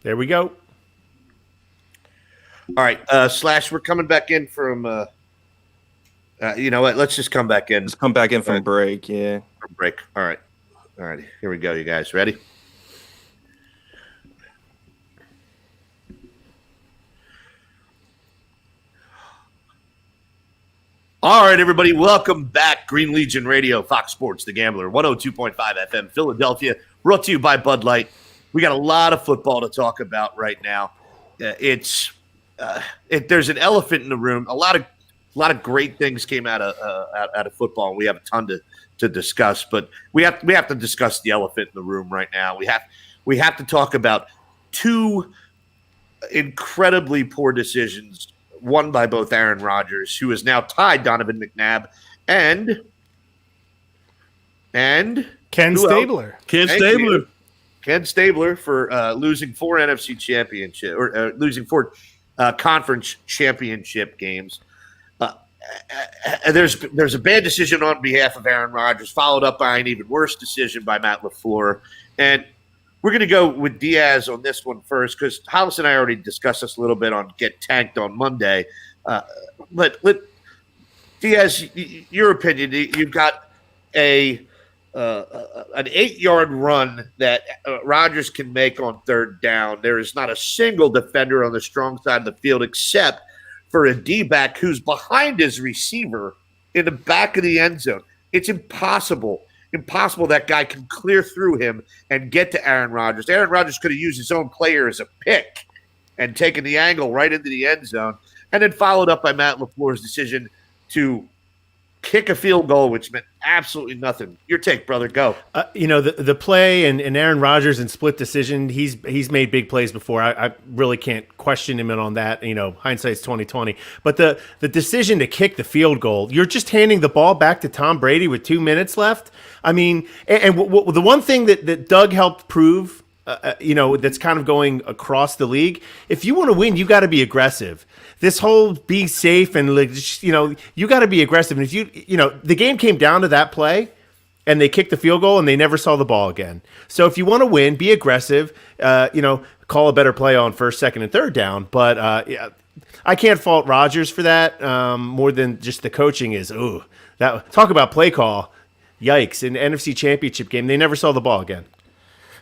There we go. All right, Slash, we're coming back in from. You know what? Let's just come back in. Let's come back in from break. Yeah, from break. All right, here we go. You guys ready? All right, everybody, welcome back. Green Legion Radio, Fox Sports, The Gambler, 102.5 FM, Philadelphia, brought to you by Bud Light. We got a lot of football to talk about right now. There's an elephant in the room. A lot of great things came out of football, and we have a ton to discuss. But we have to discuss the elephant in the room right now. We have to talk about two incredibly poor decisions. Won by both Aaron Rodgers, who has now tied Donovan McNabb, and Ken Stabler. Ken Stabler for losing 4 NFC championship or losing 4 conference championship games. There's a bad decision on behalf of Aaron Rodgers, followed up by an even worse decision by Matt LaFleur, and we're going to go with Diaz on this one first because Hollis and I already discussed this a little bit on Get Tanked on Monday. But Diaz, your opinion, you've got an 8-yard run that Rodgers can make on third down. There is not a single defender on the strong side of the field except for a D-back who's behind his receiver in the back of the end zone. It's impossible that guy can clear through him and get to Aaron Rodgers. Aaron Rodgers could have used his own player as a pick and taken the angle right into the end zone, and then followed up by Matt LaFleur's decision to kick a field goal, which meant absolutely nothing. Your take, brother. Go. The play and Aaron Rodgers and split decision. He's made big plays before. I really can't question him on that. Hindsight's 2020. But the decision to kick the field goal, you're just handing the ball back to Tom Brady with 2 minutes left. I mean, and the one thing that Doug helped prove, that's kind of going across the league. If you want to win, you got to be aggressive. This whole be safe and you got to be aggressive. And if the game came down to that play, and they kicked the field goal and they never saw the ball again. So if you want to win, be aggressive. Call a better play on first, second, and third down. But I can't fault Rodgers for that more than just the coaching is. Talk about play call. Yikes! In the NFC Championship game, they never saw the ball again.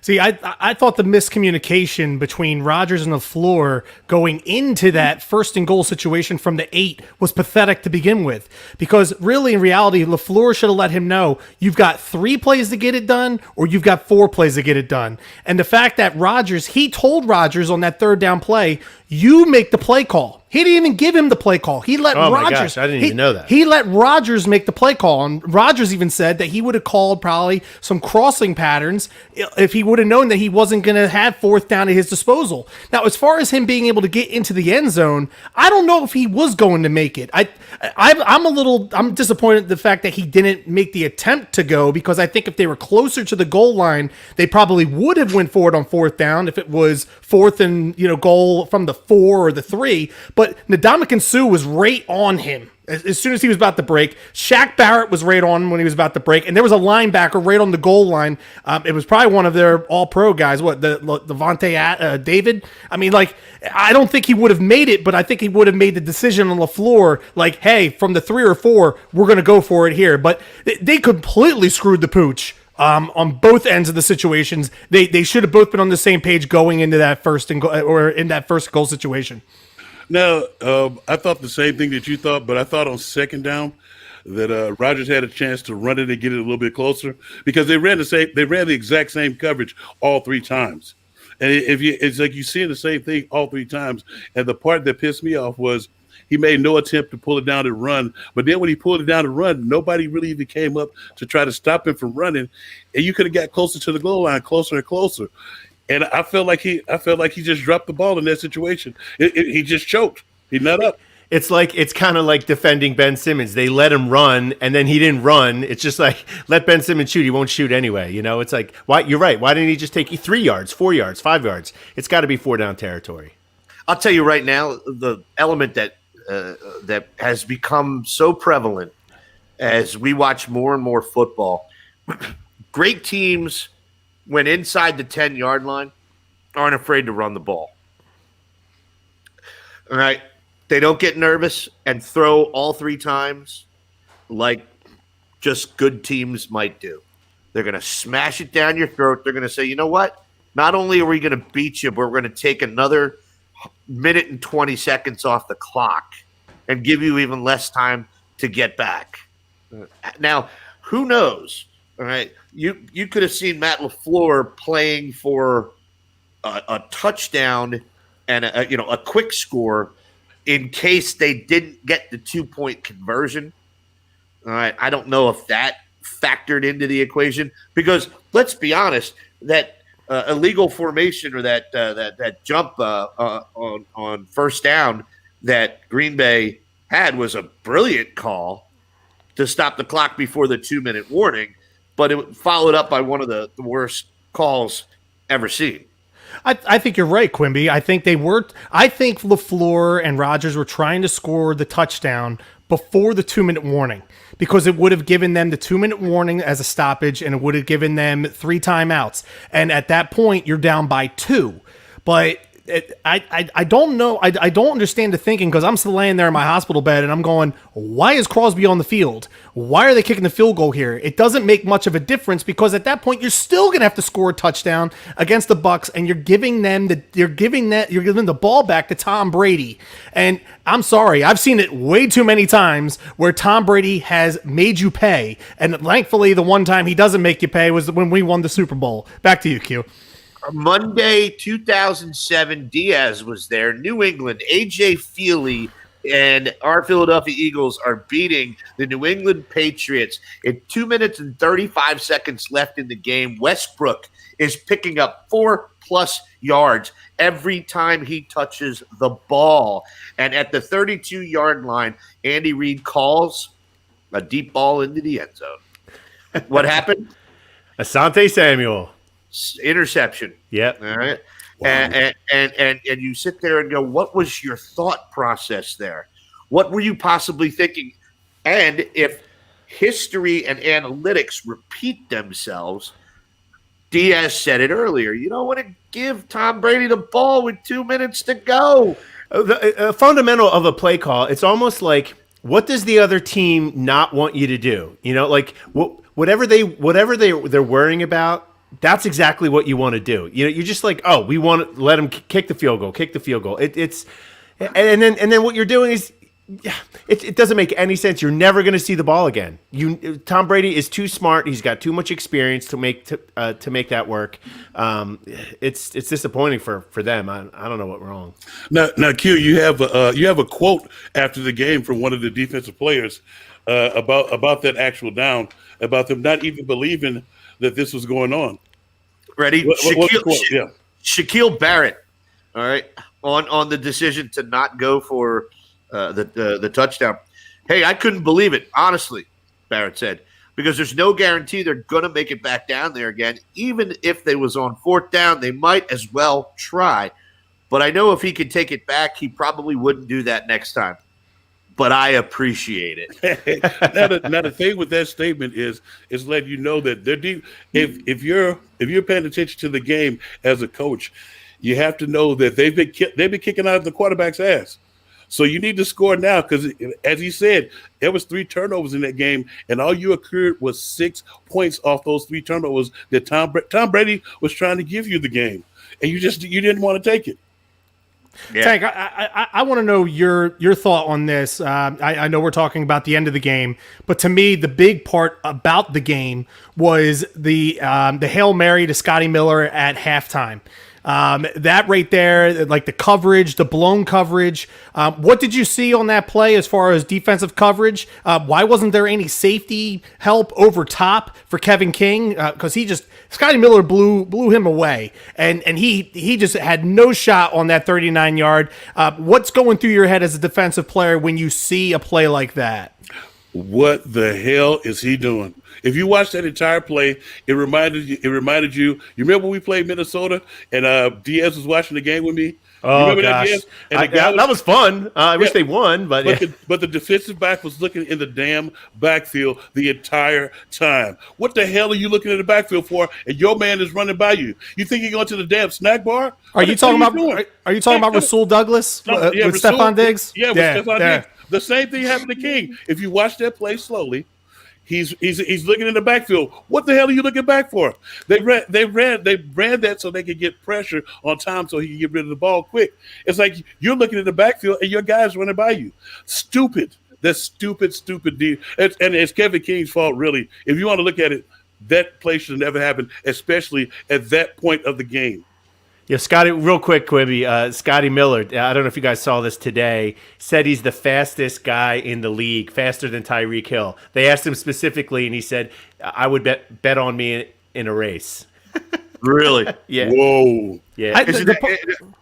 See, I thought the miscommunication between Rodgers and LaFleur going into that first and goal situation from the 8 was pathetic to begin with. Because really, in reality, LaFleur should have let him know, you've got 3 plays to get it done, or you've got 4 plays to get it done. And the fact that he told Rodgers on that third down play, you make the play call. He didn't even give him the play call. He let Rodgers. My gosh, I didn't even know that. He let Rodgers make the play call. And Rodgers even said that he would have called probably some crossing patterns if he would have known that he wasn't going to have fourth down at his disposal. Now, as far as him being able to get into the end zone, I don't know if he was going to make it. I'm disappointed in the fact that he didn't make the attempt to go, because I think if they were closer to the goal line, they probably would have went for it on fourth down if it was fourth and goal from the 4 or the 3. But Ndamukong Suh was right on him as soon as he was about to break. Shaq Barrett was right on when he was about to break, and there was a linebacker right on the goal line. It was probably one of their all-pro guys. Devontae David? I mean, I don't think he would have made it, but I think he would have made the decision on LaFleur, hey, from the 3 or 4, we're going to go for it here. But they completely screwed the pooch. On both ends of the situations, they should have both been on the same page going into that first goal situation. Now, I thought the same thing that you thought, but I thought on second down that Rodgers had a chance to run it and get it a little bit closer, because they ran the exact same coverage all 3 times, and it's like you see the same thing all 3 times. And the part that pissed me off was he made no attempt to pull it down and run, but then when he pulled it down and run, nobody really even came up to try to stop him from running, and you could have got closer to the goal line, closer and closer. And I felt like he just dropped the ball in that situation. He just choked. He nut up. It's kind of like defending Ben Simmons. They let him run, and then he didn't run. It's just like, let Ben Simmons shoot. He won't shoot anyway. It's like, why? You're right. Why didn't he just take you 3 yards, 4 yards, 5 yards? It's got to be 4 down territory. I'll tell you right now, the element that has become so prevalent as we watch more and more football, great teams, when inside the 10-yard line, aren't afraid to run the ball. All right. They don't get nervous and throw all 3 times like just good teams might do. They're going to smash it down your throat. They're going to say, you know what? Not only are we going to beat you, but we're going to take another minute and 20 seconds off the clock and give you even less time to get back. Now, who knows? All right. You could have seen Matt LaFleur playing for a touchdown and a quick score in case they didn't get the 2-point conversion. All right, I don't know if that factored into the equation because let's be honest, that illegal formation or that jump on first down that Green Bay had was a brilliant call to stop the clock before the 2-minute warning, but it followed up by one of the worst calls ever seen. I think you're right, Quimby. I think LaFleur and Rodgers were trying to score the touchdown before the 2-minute warning because it would have given them the 2-minute warning as a stoppage and it would have given them 3 timeouts. And at that point, you're down by 2. But I don't know. I don't understand the thinking because I'm still laying there in my hospital bed and I'm going, why is Crosby on the field? Why are they kicking the field goal here? It doesn't make much of a difference because at that point you're still going to have to score a touchdown against the Bucks and you're giving the ball back to Tom Brady. And I'm sorry, I've seen it way too many times where Tom Brady has made you pay. And thankfully the one time he doesn't make you pay was when we won the Super Bowl. Back to you, Q. Monday, 2007, Diaz was there. New England, A.J. Feely and our Philadelphia Eagles are beating the New England Patriots. In 2 minutes and 35 seconds left in the game, Westbrook is picking up 4+ yards every time he touches the ball. And at the 32-yard line, Andy Reid calls a deep ball into the end zone. What happened? Asante Samuel. Interception. Yep. All right. Wow. And you sit there and go, what was your thought process there? What were you possibly thinking? And if history and analytics repeat themselves, Diaz said it earlier, you don't want to give Tom Brady the ball with 2 minutes to go. The fundamental of a play call, it's almost like, what does the other team not want you to do? You know, like whatever they're worrying about, that's exactly what you want to do. You know, you're just like, oh, we want to let him kick the field goal. And then what you're doing is, it doesn't make any sense. You're never going to see the ball again. Tom Brady is too smart. He's got too much experience to make that work. It's disappointing for them. I don't know what's wrong. Now, Q, you have a quote after the game from one of the defensive players about that actual down, about them not even believing that this was going on. Ready? Yeah. Shaquille Barrett, all right, on the decision to not go for the touchdown. Hey, I couldn't believe it, honestly, Barrett said, because there's no guarantee they're going to make it back down there again. Even if they was on 4th down, they might as well try. But I know if he could take it back, he probably wouldn't do that next time. But I appreciate it. Now the thing with that statement is letting you know that they're deep. If you're paying attention to the game as a coach, you have to know that they've been kicking out of the quarterback's ass. So you need to score now because, as he said, there was 3 turnovers in that game, and all you accrued was 6 points off those 3 turnovers that Tom Brady was trying to give you the game, and you didn't want to take it. Yeah. Tank, I want to know your thought on this. I know we're talking about the end of the game, but to me, the big part about the game was the Hail Mary to Scotty Miller at halftime. That right there, like the coverage, the blown coverage. What did you see on that play as far as defensive coverage? Why wasn't there any safety help over top for Kevin King? Because Scotty Miller blew him away, and he just had no shot on that 39-yard. What's going through your head as a defensive player when you see a play like that? What the hell is he doing? If you watch that entire play, it reminded you. You remember when we played Minnesota and Diaz was watching the game with me? Oh remember gosh, that? Yes. And the guy that was fun. I wish they won, but but the defensive back was looking in the damn backfield the entire time. What the hell are you looking in the backfield for? And your man is running by you. You think you're going to the damn snack bar? Are you talking about? Are you talking about Rasul Douglas with Rasul, Stephon Diggs? Yeah, with Stephon Diggs. The same thing happened to King. If you watch that play slowly, he's looking in the backfield. What the hell are you looking back for? They ran that so they could get pressure on Tom so he can get rid of the ball quick. It's like you're looking in the backfield and your guy's running by you. Stupid. That's stupid deal. And it's Kevin King's fault, really. If you want to look at it, that play should have never happened, especially at that point of the game. Yeah, Scotty, real quick, Quibby. Scotty Miller, I don't know if you guys saw this today, said he's the fastest guy in the league, faster than Tyreek Hill. They asked him specifically, and he said, I would bet on me in a race. Really? Yeah. Whoa. Yeah.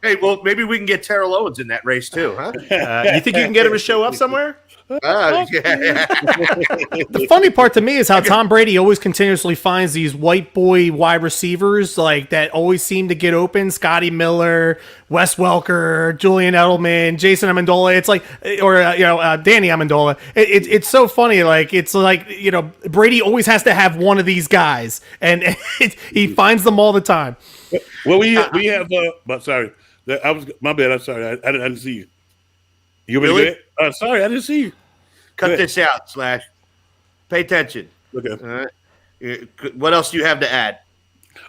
Hey, well, maybe we can get Terrell Owens in that race too, huh? You think you can get him to show up somewhere? Yeah. The funny part to me is how Tom Brady always continuously finds these white boy wide receivers like that always seem to get open. Scotty Miller, Wes Welker, Julian Edelman, Jason Amendola. It's like, or Danny Amendola. It's so funny. Like it's like Brady always has to have one of these guys, and he finds them all the time. Well, we have. But sorry, I was my bad. I'm sorry. I didn't see you. You Really? Sorry, I didn't see you. Cut this out, Slash. Pay attention. Okay. All right. What else do you have to add?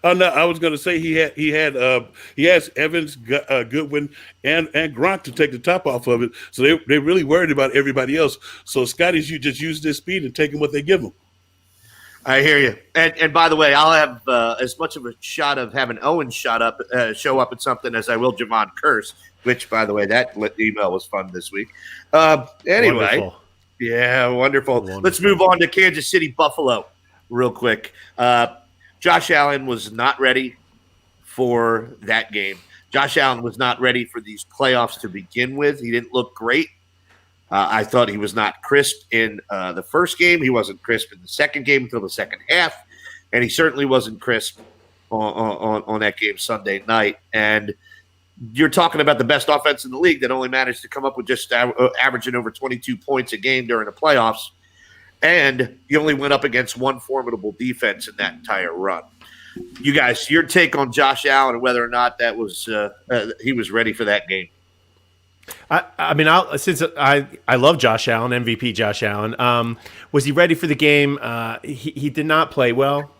Oh no, I was going to say he has Evans, Goodwin, and Gronk to take the top off of it. So they're really worried about everybody else. So Scotty's just use their speed and taking what they give them. I hear you. And by the way, I'll have as much of a shot of having Owen show up at something as I will Javon Curse, which, by the way, that email was fun this week. Anyway, Wonderful. Yeah, wonderful. Let's move on to Kansas City, Buffalo real quick. Josh Allen was not ready for that game. Josh Allen was not ready for these playoffs to begin with. He didn't look great. I thought he was not crisp in the first game. He wasn't crisp in the second game until the second half. And he certainly wasn't crisp on that game Sunday night. And you're talking about the best offense in the league that only managed to come up with just averaging over 22 points a game during the playoffs. And you only went up against one formidable defense in that entire run. You guys, your take on Josh Allen and whether or not that was he was ready for that game. I mean, since I love Josh Allen, MVP Josh Allen. Was he ready for the game? He did not play well.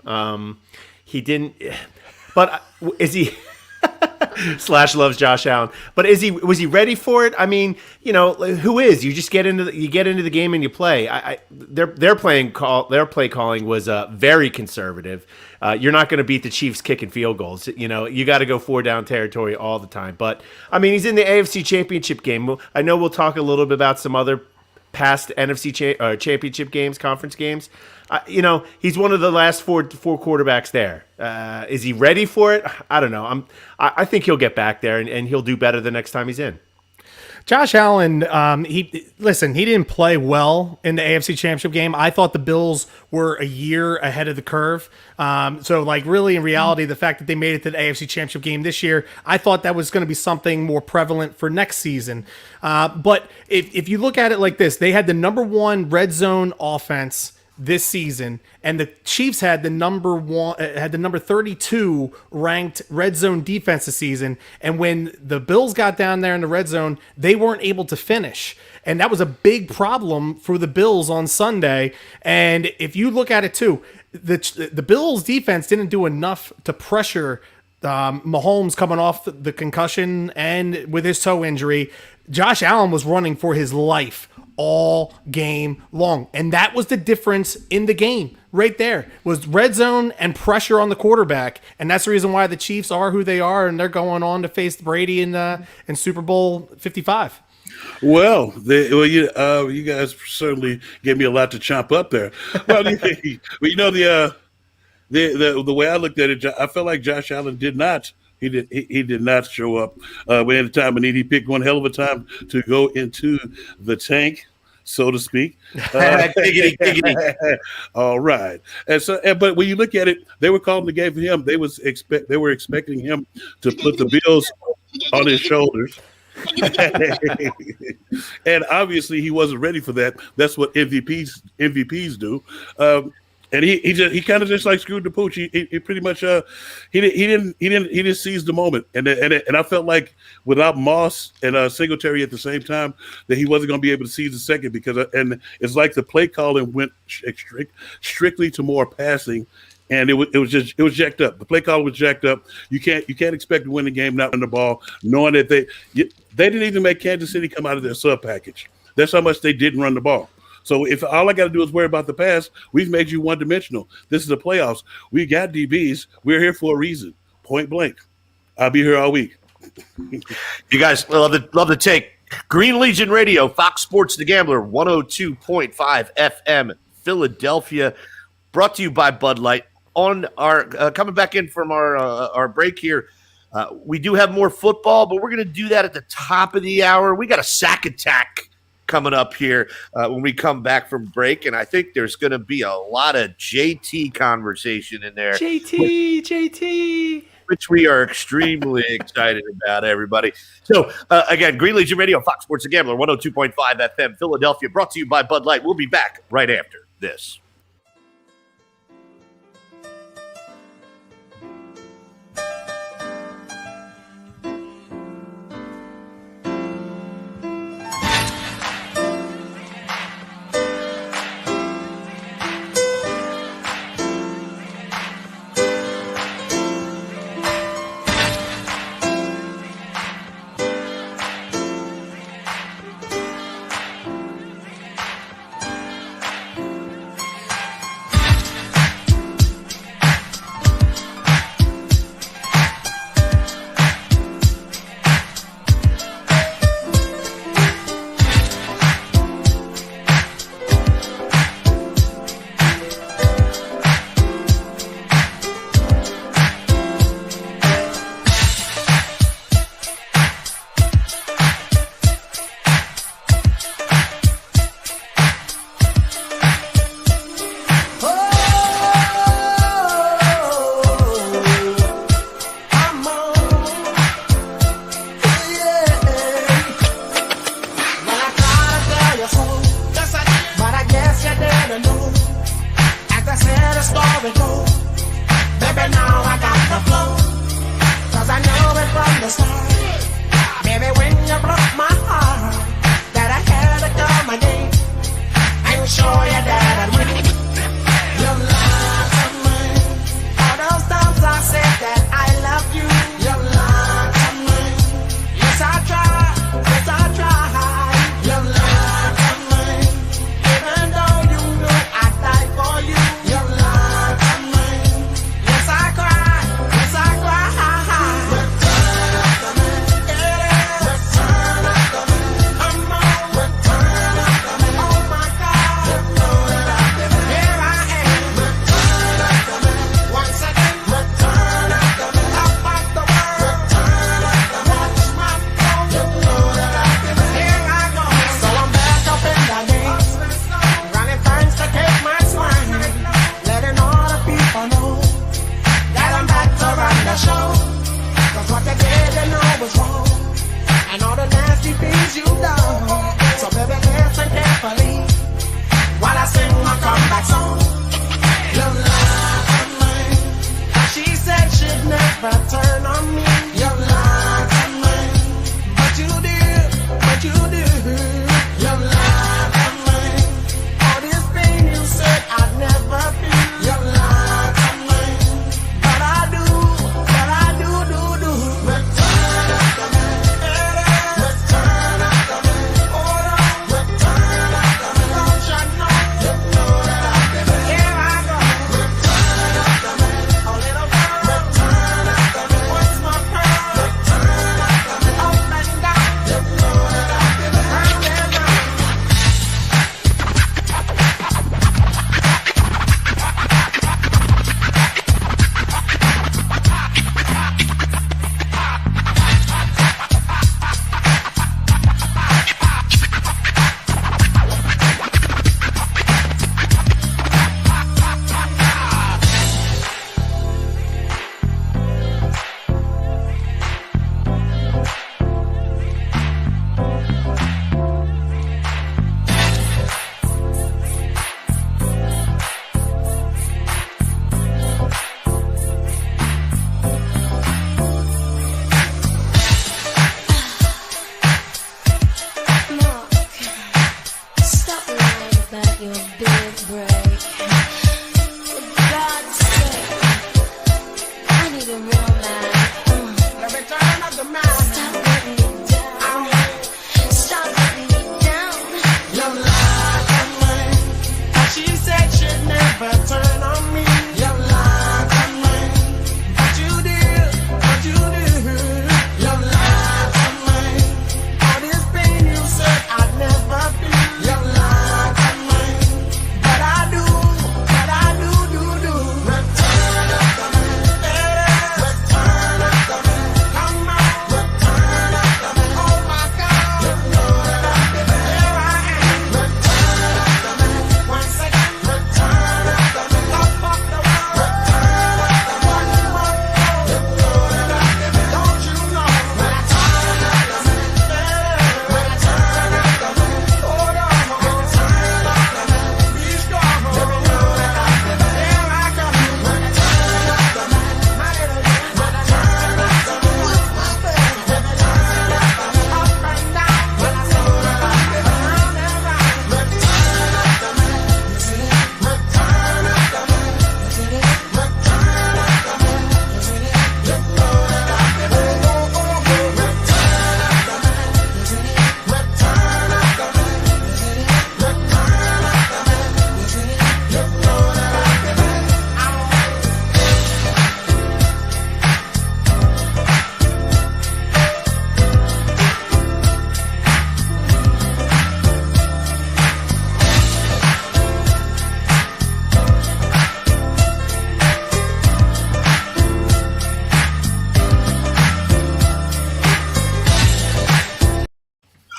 He didn't. But is he? Slash loves Josh Allen, but was he ready for it? I mean, who is? You just get into the game and you play. Their play calling was very conservative. You're not going to beat the Chiefs kicking field goals. You got to go 4-down territory all the time. But I mean, he's in the AFC Championship game. I know we'll talk a little bit about some other past NFC championship games, conference games. He's one of the last four quarterbacks there. Is he ready for it? I don't know. I think he'll get back there and he'll do better the next time he's in. Josh Allen, he didn't play well in the AFC Championship game. I thought the Bills were a year ahead of the curve. So, really, in reality, the fact that they made it to the AFC Championship game this year, I thought that was going to be something more prevalent for next season. But if you look at it like this, they had the number one red zone offense this season, and the Chiefs had the number 32 ranked red zone defense this season. And when the Bills got down there in the red zone, they weren't able to finish. And that was a big problem for the Bills on Sunday. And if you look at it too, the Bills defense didn't do enough to pressure Mahomes coming off the concussion and with his toe injury. Josh Allen was running for his life all game long. And that was the difference in the game right there, was red zone and pressure on the quarterback. And that's the reason why the Chiefs are who they are, and they're going on to face Brady in Super Bowl 55. Well, you guys certainly gave me a lot to chomp up there. Well, the way I looked at it, I felt like Josh Allen did not. He did not show up when at the time of need. He picked one hell of a time to go into the tank, so to speak. Giggity. All right. But when you look at it, they were calling the game for him. They were expecting him to put the Bills on his shoulders. And obviously he wasn't ready for that. That's what MVPs do. And he kind of just like screwed the pooch. He pretty much he didn't seize the moment. And I felt like without Moss and Singletary at the same time that he wasn't going to be able to seize the second because and it's like the play calling went strictly to more passing. And it was jacked up. The play call was jacked up. You can't expect to win the game not run the ball, knowing that they didn't even make Kansas City come out of their sub package. That's how much they didn't run the ball. So if all I got to do is worry about the pass, we've made you one dimensional. This is the playoffs. We got DBs. We're here for a reason. Point blank. I'll be here all week. You guys love the take. Green Legion Radio, Fox Sports The Gambler, 102.5 FM, Philadelphia. Brought to you by Bud Light. On our coming back in from our break here, we do have more football, but we're going to do that at the top of the hour. We got a sack attack coming up here when we come back from break, and I think there's going to be a lot of JT conversation in there. JT. Which we are extremely excited about, everybody. So, again, Green Legion Radio, Fox Sports The Gambler, 102.5 FM, Philadelphia, brought to you by Bud Light. We'll be back right after this.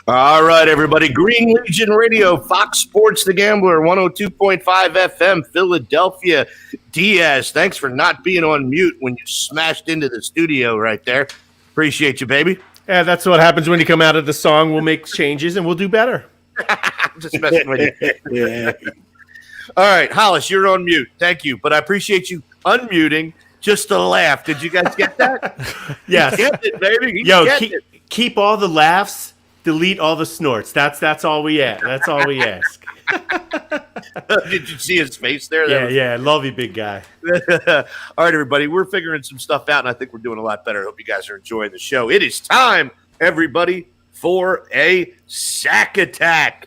All right, everybody. Green Legion Radio, Fox Sports The Gambler, 102.5 FM, Philadelphia. Diaz, thanks for not being on mute when you smashed into the studio right there. Appreciate you, baby. Yeah, that's what happens when you come out of the song. We'll make changes and we'll do better. I'm just messing with you. Yeah. All right, Hollis, you're on mute. Thank you. But I appreciate you unmuting just to laugh. Did you guys get that? Yes. Get it, baby. Yo, Get it. keep all the laughs, delete all the snorts. That's all we ask. That's all we ask. Did you see his face there? Yeah. Love you, big guy. All right, everybody. We're figuring some stuff out, and I think we're doing a lot better. I hope you guys are enjoying the show. It is time, everybody, for a sack attack.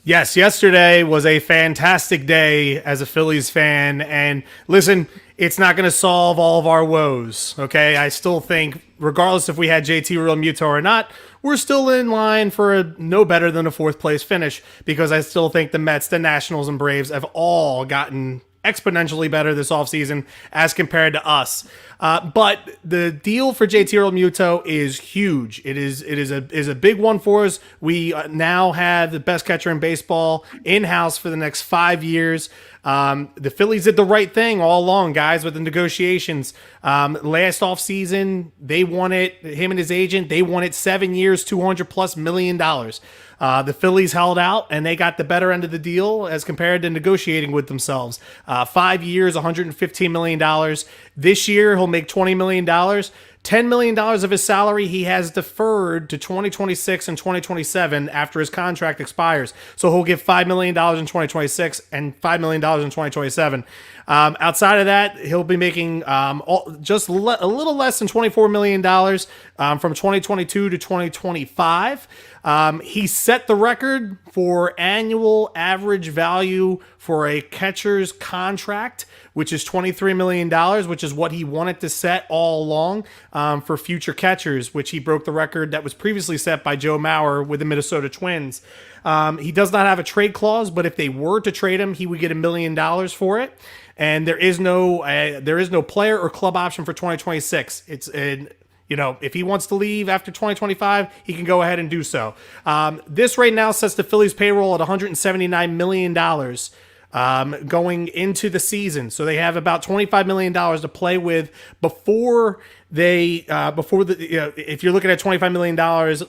Yes, yesterday was a fantastic day as a Phillies fan. And listen, it's not going to solve all of our woes, okay? I still think, regardless if we had JT Realmuto or not, we're still in line for no better than a fourth-place finish because I still think the Mets, the Nationals, and Braves have all gotten exponentially better this offseason as compared to us. But the deal for JT Realmuto is huge. It is a big one for us. We now have the best catcher in baseball in-house for the next 5 years. The Phillies did the right thing all along, guys, with the negotiations. Last offseason, they wanted him and his agent. They wanted 7 years, $200+ million. The Phillies held out, and they got the better end of the deal as compared to negotiating with themselves. 5 years, $115 million. This year, he'll make $20 million. $10 million of his salary he has deferred to 2026 and 2027 after his contract expires. So he'll get $5 million in 2026 and $5 million in 2027. Outside of that, he'll be making a little less than $24 million from 2022 to 2025. He set the record for annual average value for a catcher's contract, which is $23 million, which is what he wanted to set all along for future catchers, which he broke the record that was previously set by Joe Mauer with the Minnesota Twins. He does not have a trade clause, but if they were to trade him, he would get $1 million for it. And there is no player or club option for 2026. If he wants to leave after 2025, he can go ahead and do so. This right now sets the Phillies payroll at $179 million going into the season. So they have about $25 million to play with before if you're looking at $25 million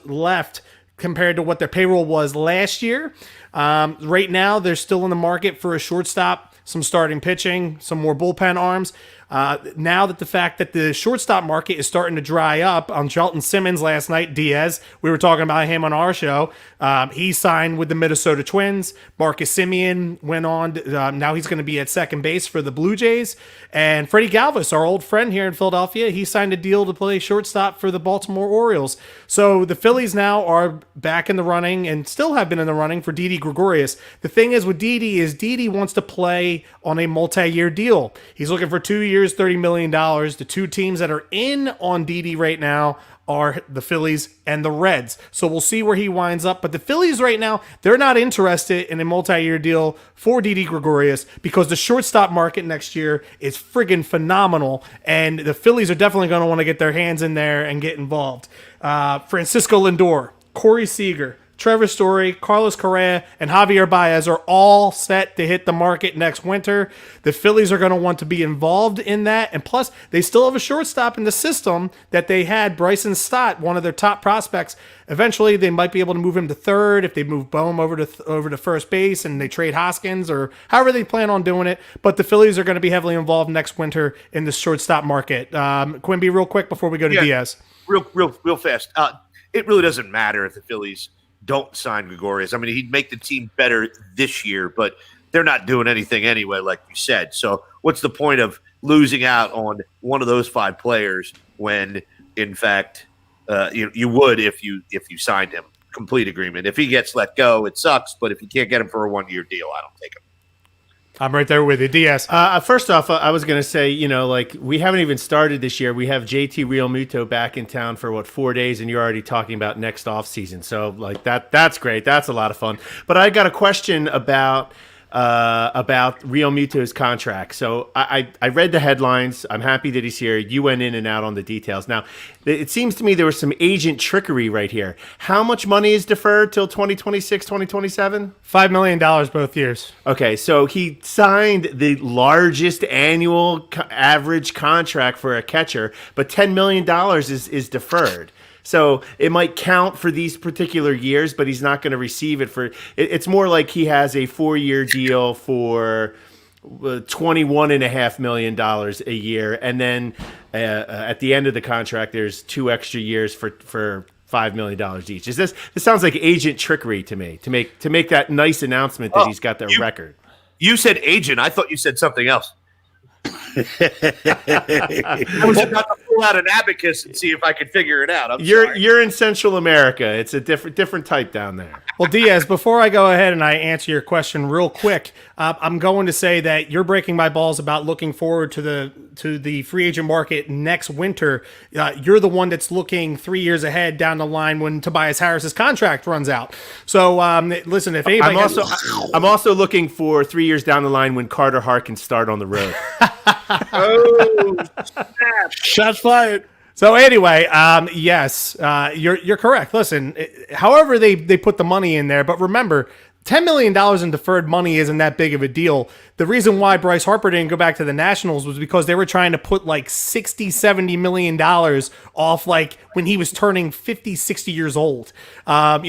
left compared to what their payroll was last year. Right now, they're still in the market for a shortstop, some starting pitching, some more bullpen arms. Now that the fact that the shortstop market is starting to dry up, on Shelton Simmons last night, Diaz, we were talking about him on our show. He signed with the Minnesota Twins. Marcus Semien went on. Now he's going to be at second base for the Blue Jays. And Freddie Galvis, our old friend here in Philadelphia, he signed a deal to play shortstop for the Baltimore Orioles. So the Phillies now are back in the running and still have been in the running for Didi Gregorius. The thing is with Didi wants to play on a multi-year deal. He's looking for 2 years, $30 million. The two teams that are in on Didi right now are the Phillies and the Reds. So we'll see where he winds up. But the Phillies right now, they're not interested in a multi-year deal for Didi Gregorius because the shortstop market next year is friggin' phenomenal. And the Phillies are definitely going to want to get their hands in there and get involved. Francisco Lindor, Corey Seager, Trevor Story, Carlos Correa, and Javier Baez are all set to hit the market next winter. The Phillies are going to want to be involved in that. And plus, they still have a shortstop in the system that they had, Bryson Stott, one of their top prospects. Eventually, they might be able to move him to third if they move Bohm over to first base and they trade Hoskins or however they plan on doing it. But the Phillies are going to be heavily involved next winter in the shortstop market. Quimby, real quick before we go to Diaz. Real fast. It really doesn't matter if the Phillies don't sign Gregorius. I mean, he'd make the team better this year, but they're not doing anything anyway, like you said. So what's the point of losing out on one of those five players when, in fact, you would if you signed him? Complete agreement. If he gets let go, it sucks, but if you can't get him for a 1-year deal, I don't take him. I'm right there with you. Diaz. First off, I was going to say, we haven't even started this year. We have JT Realmuto back in town for 4 days, and you're already talking about next offseason. So, that's great. That's a lot of fun. But I got a question about about Real Muto's contract. So I read the headlines. I'm happy that he's here. You went in and out on the details. Now, it seems to me there was some agent trickery right here. How much money is deferred till 2026, 2027? $5 million both years. Okay, so he signed the largest annual average contract for a catcher, but $10 million is deferred. So it might count for these particular years, but he's not going to receive it for. It's more like he has a 4-year deal for $21.5 million a year, and then at the end of the contract, there's 2 extra years for $5 million each. This sounds like agent trickery to me to make that nice announcement that he's got the record. You said agent. I thought you said something else. I was about to pull out an abacus and see if I could figure it out. You're in Central America. It's a different type down there. Well, Diaz, before I go ahead and I answer your question real quick, I'm going to say that you're breaking my balls about looking forward to the free agent market next winter. You're the one that's looking 3 years ahead down the line when Tobias Harris's contract runs out. So listen, if anybody, I'm also looking for 3 years down the line when Carter Hart can start on the road. Oh, snap. Shots fired. So anyway, yes, you're correct. Listen, however they put the money in there, but remember, $10 million in deferred money isn't that big of a deal. The reason why Bryce Harper didn't go back to the Nationals was because they were trying to put like $60-70 million off like when he was turning 50, 60 years old. Down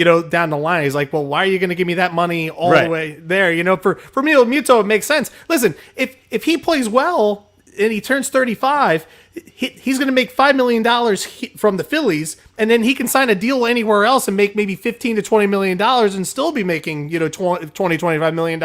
the line, he's like, well, why are you going to give me that money all the way there? For Muto, it makes sense. Listen, if he plays well and he turns 35, he's going to make $5 million from the Phillies, and then he can sign a deal anywhere else and make maybe $15 to $20 million and still be making, $25 million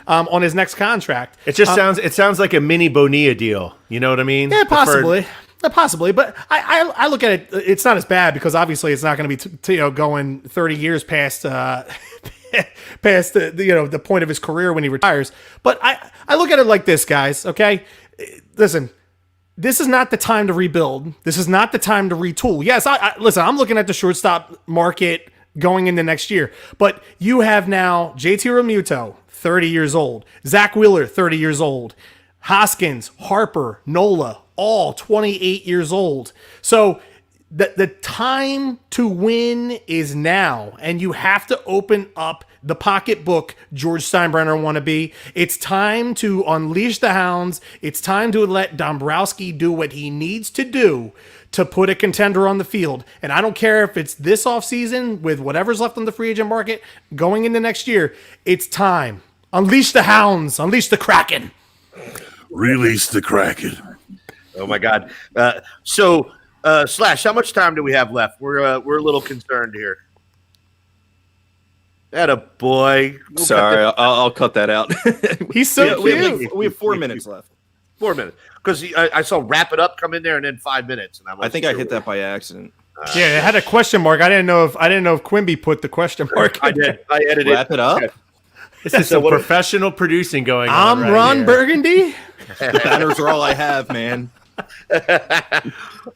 on his next contract. It just sounds like a mini Bonilla deal. You know what I mean? Yeah, possibly. Possibly, but I look at it. It's not as bad because obviously it's not going to be going 30 years past past the point of his career when he retires. But I look at it like this, guys. Okay, listen. This is not the time to rebuild. This is not the time to retool. Yes, listen, I'm looking at the shortstop market going into next year. But you have now JT Realmuto, 30 years old. Zach Wheeler, 30 years old. Hoskins, Harper, Nola, all 28 years old. So the time to win is now, and you have to open up the pocketbook, George Steinbrenner wannabe. It's time to unleash the hounds. It's time to let Dombrowski do what he needs to do to put a contender on the field. And I don't care if it's this offseason with whatever's left on the free agent market going into next year. It's time. Unleash the hounds. Unleash the Kraken. Release the Kraken. Oh my God. Slash, how much time do we have left? We're a little concerned here. Atta boy. Sorry, I'll cut that out. He's so cute. We have 4 minutes left. 4 minutes. Because I saw wrap it up come in there and then 5 minutes. And I think I hit that by accident. Yeah, it had a question mark. I didn't know if Quimby put the question mark. I did. I edited Wrap it up. Okay. This is some professional producing going on. I'm Ron Burgundy. The banners are all I have, man.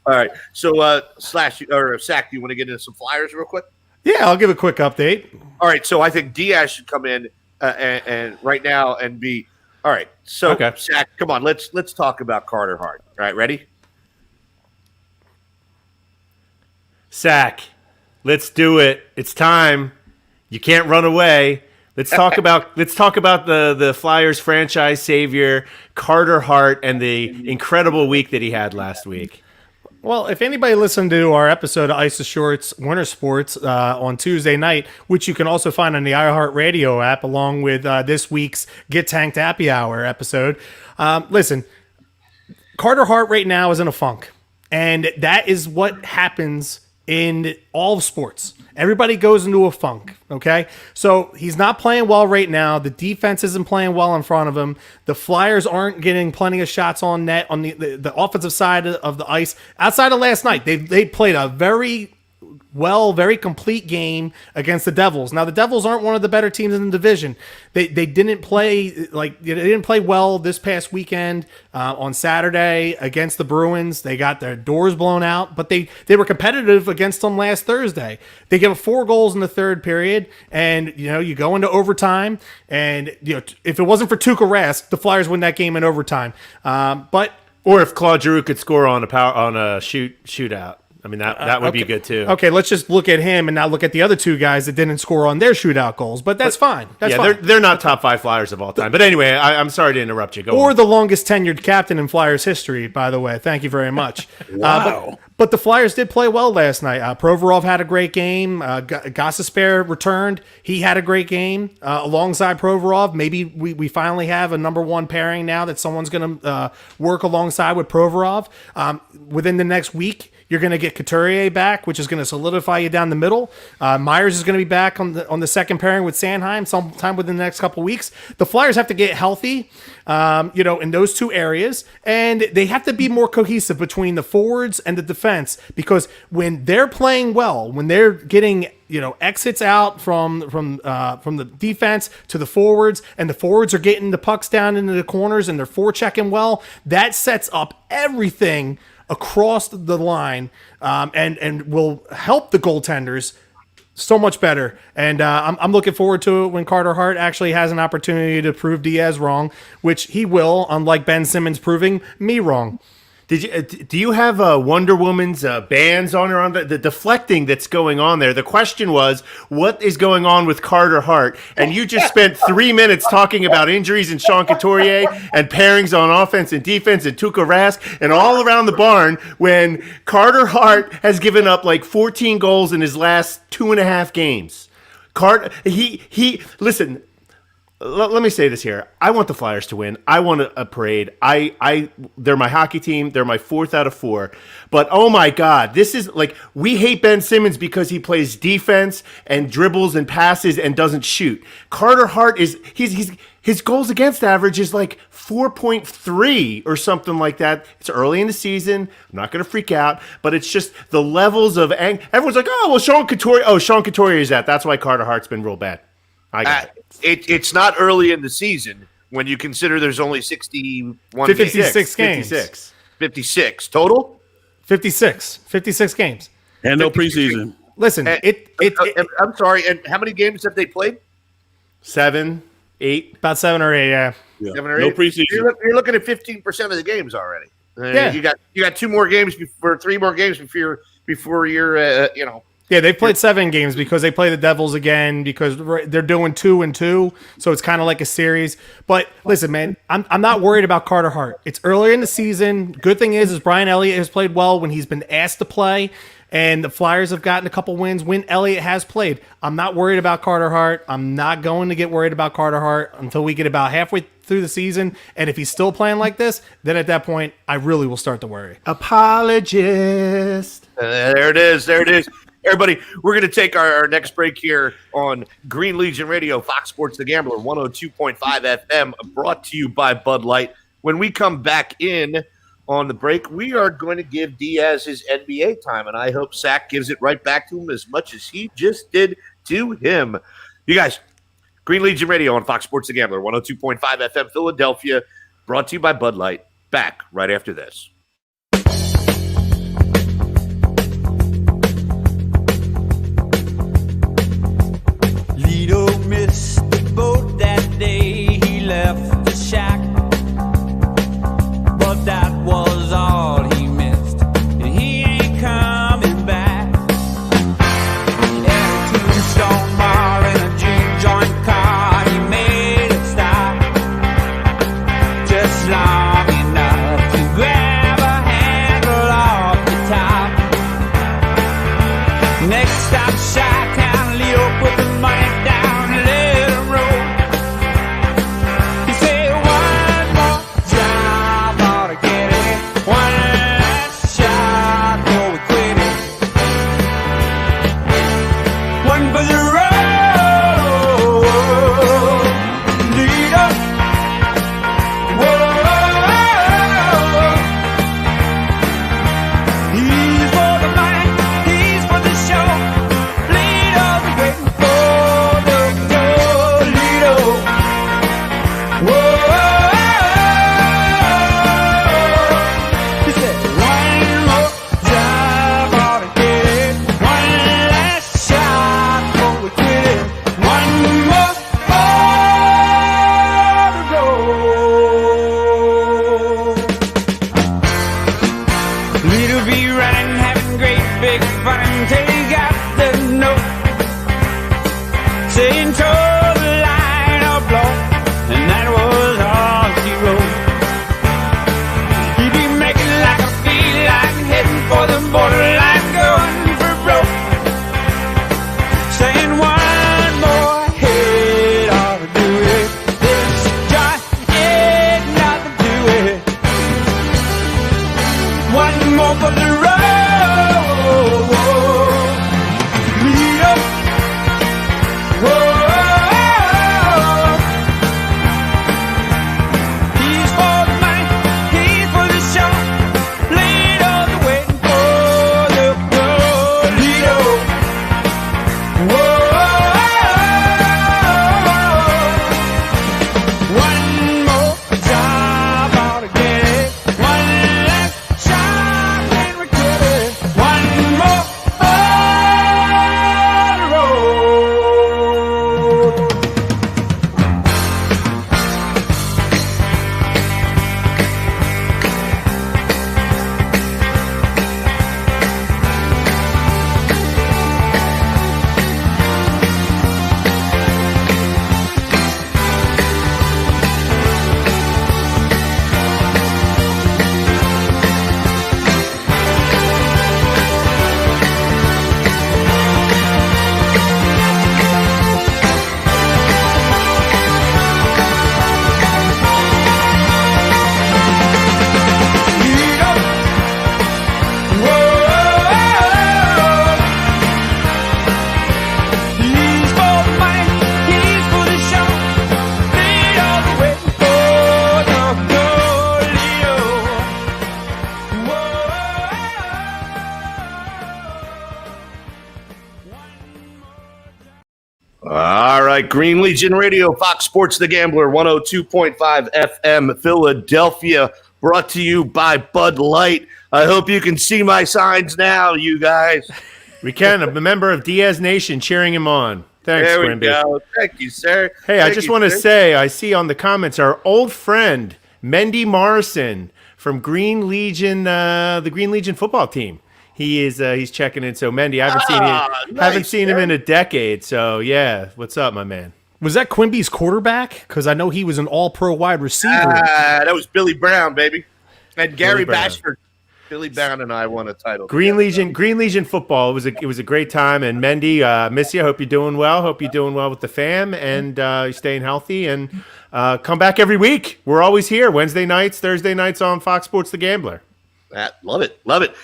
All right. So, Slash or Sack, do you want to get into some flyers real quick? Yeah, I'll give a quick update. All right. So I think Diaz should come in and right now and be all right. So, okay. Sack, come on. Let's talk about Carter Hart. All right. Ready? Sack, let's do it. It's time. You can't run away. Let's talk about the Flyers franchise savior, Carter Hart, and the incredible week that he had last week. Well, if anybody listened to our episode of Ice to Shorts Winter Sports on Tuesday night, which you can also find on the iHeartRadio app, along with this week's Get Tanked Happy Hour episode, listen, Carter Hart right now is in a funk, and that is what happens in all of sports. Everybody goes into a funk, okay? So he's not playing well right now. The defense isn't playing well in front of him. The Flyers aren't getting plenty of shots on net on the offensive side of the ice. Outside of last night, they played a very very complete game against the Devils. Now the Devils aren't one of the better teams in the division. They didn't play well this past weekend on Saturday against the Bruins. They got their doors blown out, but they were competitive against them last Thursday. They gave up 4 goals in the third period, and you go into overtime, and if it wasn't for Tuukka Rask, the Flyers win that game in overtime. Or if Claude Giroux could score on a shootout. I mean, that would be good too. Okay, let's just look at him and not look at the other 2 guys that didn't score on their shootout goals. But that's fine. That's fine. They're not top 5 Flyers of all time. But anyway, I'm sorry to interrupt you. Go Or on. the longest tenured captain in Flyers history, by the way. Thank you very much. Wow. But the Flyers did play well last night. Provorov had a great game. Gostisbehere returned. He had a great game alongside Provorov. Maybe we finally have a number 1 pairing now that someone's going to work alongside with Provorov. Within the next week, you're going to get Couturier back, which is going to solidify you down the middle. Myers is going to be back on the second pairing with Sanheim sometime within the next couple weeks. The Flyers have to get healthy, in those 2 areas, and they have to be more cohesive between the forwards and the defense, because when they're playing well, when they're getting exits out from the defense to the forwards, and the forwards are getting the pucks down into the corners and they're forechecking well, that sets up everything across the line, and will help the goaltenders so much better. And I'm looking forward to it when Carter Hart actually has an opportunity to prove Diaz wrong, which he will, unlike Ben Simmons proving me wrong. Do you have Wonder Woman's bands on her, on the deflecting that's going on there? The question was, what is going on with Carter Hart? And you just spent 3 minutes talking about injuries and Sean Couturier and pairings on offense and defense and Tuukka Rask and all around the barn, when Carter Hart has given up like 14 goals in his last 2.5 games. Listen. Let me say this here. I want the Flyers to win. I want a parade. They're my hockey team. They're my 4th out of 4. But oh my God, this is like, we hate Ben Simmons because he plays defense and dribbles and passes and doesn't shoot. Carter Hart his goals against average is like 4.3 or something like that. It's early in the season. I'm not going to freak out, but it's just the levels of everyone's like, oh well, Sean Couturier is that. That's why Carter Hart's been real bad. I got it. It's not early in the season when you consider there's only 61 56 games. 56 total? 56 games. And no preseason. Listen, I'm sorry, and how many games have they played? 7, 8. About 7 or 8, yeah. 7 or 8? No preseason. You're looking at 15% of the games already. Yeah. You got 2 more games before 3 more games before you're Yeah, they've played 7 games because they play the Devils again, because they're doing 2 and 2, so it's kind of like a series. But listen, man, I'm not worried about Carter Hart. It's earlier in the season. Good thing is Brian Elliott has played well when he's been asked to play, and the Flyers have gotten a couple wins when Elliott has played. I'm not worried about Carter Hart. I'm not going to get worried about Carter Hart until we get about halfway through the season, and if he's still playing like this, then at that point, I really will start to worry. Apologist. There it is. Everybody, we're going to take our next break here on Green Legion Radio, Fox Sports The Gambler, 102.5 FM, brought to you by Bud Light. When we come back in on the break, we are going to give Diaz his NBA time, and I hope Sack gives it right back to him as much as he just did to him. You guys, Green Legion Radio on Fox Sports The Gambler, 102.5 FM, Philadelphia, brought to you by Bud Light. Back right after this. Lido missed the boat that day he left the shack, but that was all he missed, and he ain't coming back. Yeah, Tombstone Bar in a juke joint car, he made it stop just long enough to grab a handle off the top. Next stop, Chi-Town, Leo put the money down and let him roll. He said, one more job, ought to get it. One last shot, before we quit it. One for the road, lead up. Whoa. He's for the money, he's for the show. All right, Green Legion Radio, Fox Sports The Gambler, 102.5 FM, Philadelphia, brought to you by Bud Light. I hope you can see my signs now, you guys. We can. I'm a member of Diaz Nation cheering him on. Thanks, There we Quimby. go. Thank you, sir. Hey, I Thank just you, want to sir. say, I see on the comments our old friend, Mendy Morrison from Green Legion, the Green Legion football team. He's checking in. So, Mendy, I haven't seen him in a decade. So, yeah, what's up, my man? Was that Quimby's quarterback? Because I know he was an all-pro wide receiver. That was Billy Brown, baby. And Gary Brown. Bashford. Billy Brown and I won a title. Green Legion football. It was a great time. And Mendy, miss you. Hope you're doing well. Hope you're doing well with the fam and you're staying healthy. And come back every week. We're always here. Wednesday nights, Thursday nights on Fox Sports The Gambler. Love it. Love it.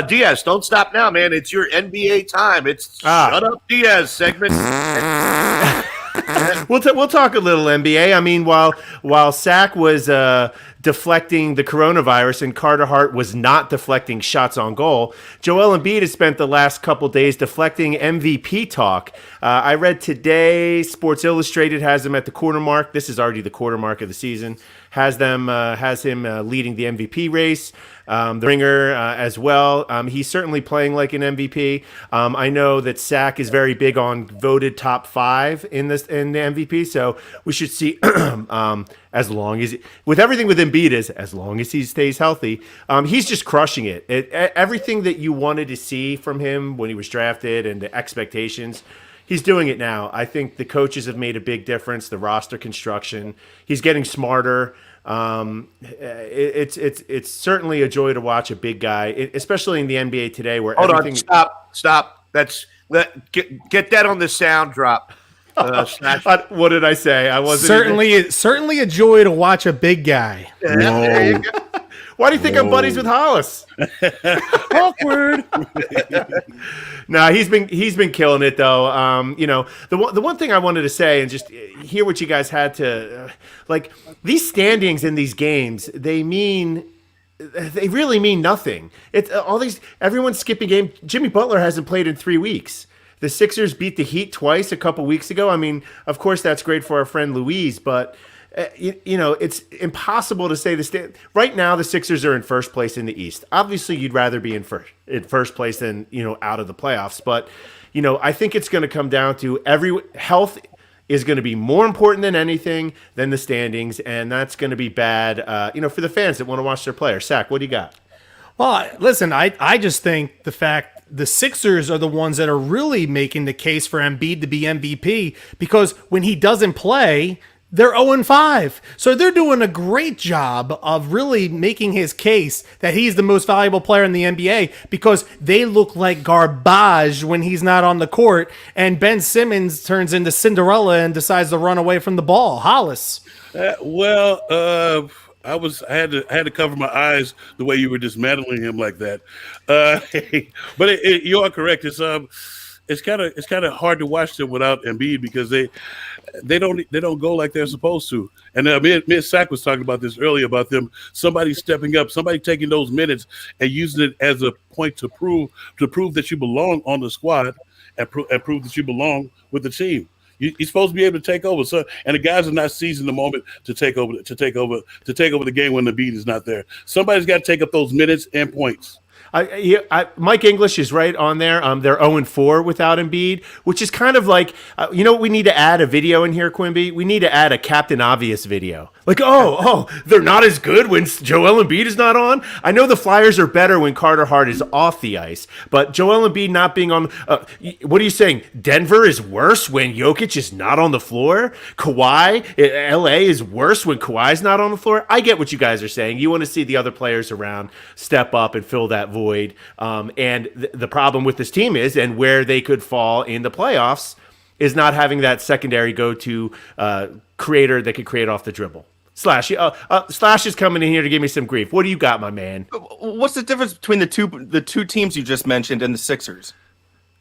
Diaz, don't stop now, man. It's your NBA time. It's Shut Up Diaz segment. We'll talk a little NBA. I mean, while Sack was deflecting the coronavirus and Carter Hart was not deflecting shots on goal, Joel Embiid has spent the last couple days deflecting MVP talk. I read today Sports Illustrated has him at the quarter mark. This is already the quarter mark of the season. Has him leading the MVP race. The Ringer as well. He's certainly playing like an MVP. I know that Sack is very big on voted top 5 in the MVP. So we should see as long as with everything with Embiid is as long as he stays healthy. He's just crushing it. Everything that you wanted to see from him when he was drafted and the expectations. He's doing it now. I think the coaches have made a big difference. The roster construction. He's getting smarter. It's certainly a joy to watch a big guy, especially in the NBA today, where Hold everything. on. Stop. Get that on the sound drop. Snatch. What did I say? I wasn't Certainly a joy to watch a big guy. There you go. Why do you think I'm buddies with Hollis? Awkward. No, he's been killing it though. The one thing I wanted to say and just hear what you guys had to like these standings in these games. They really mean nothing. It's everyone's skipping game. Jimmy Butler hasn't played in 3 weeks. The Sixers beat the Heat twice a couple weeks ago. I mean, of course that's great for our friend Louise, but. It's impossible to say right now. The Sixers are in first place in the East. Obviously, you'd rather be in first place than out of the playoffs. But I think it's going to come down to health is going to be more important than anything than the standings, and that's going to be bad. For the fans that want to watch their players. Sack, what do you got? Well, listen, I just think the fact the Sixers are the ones that are really making the case for Embiid to be MVP because when he doesn't play. They're 0-5. So they're doing a great job of really making his case that he's the most valuable player in the NBA because they look like garbage when he's not on the court. And Ben Simmons turns into Cinderella and decides to run away from the ball. Hollis. I had to cover my eyes the way you were dismantling him like that. But you are correct. It's kind of hard to watch them without Embiid because they don't go like they're supposed to. And me and Sack was talking about this earlier about them. Somebody stepping up, somebody taking those minutes and using it as a point to prove that you belong on the squad and prove that you belong with the team. You're supposed to be able to take over. So, and the guys are not seizing the moment to take over the game when the beat is not there. Somebody's got to take up those minutes and points. Mike English is right on there. They're 0-4 without Embiid, which is kind of like, what we need to add a video in here, Quimby? We need to add a Captain Obvious video. Like, they're not as good when Joel Embiid is not on. I know the Flyers are better when Carter Hart is off the ice, but Joel Embiid not being on, what are you saying? Denver is worse when Jokic is not on the floor? Kawhi, LA is worse when Kawhi's not on the floor? I get what you guys are saying. You want to see the other players around step up and fill that void. And the problem with this team is, and where they could fall in the playoffs, is not having that secondary go-to creator that could create off the dribble. Slash is coming in here to give me some grief. What do you got, my man? What's the difference between the two teams you just mentioned and the Sixers?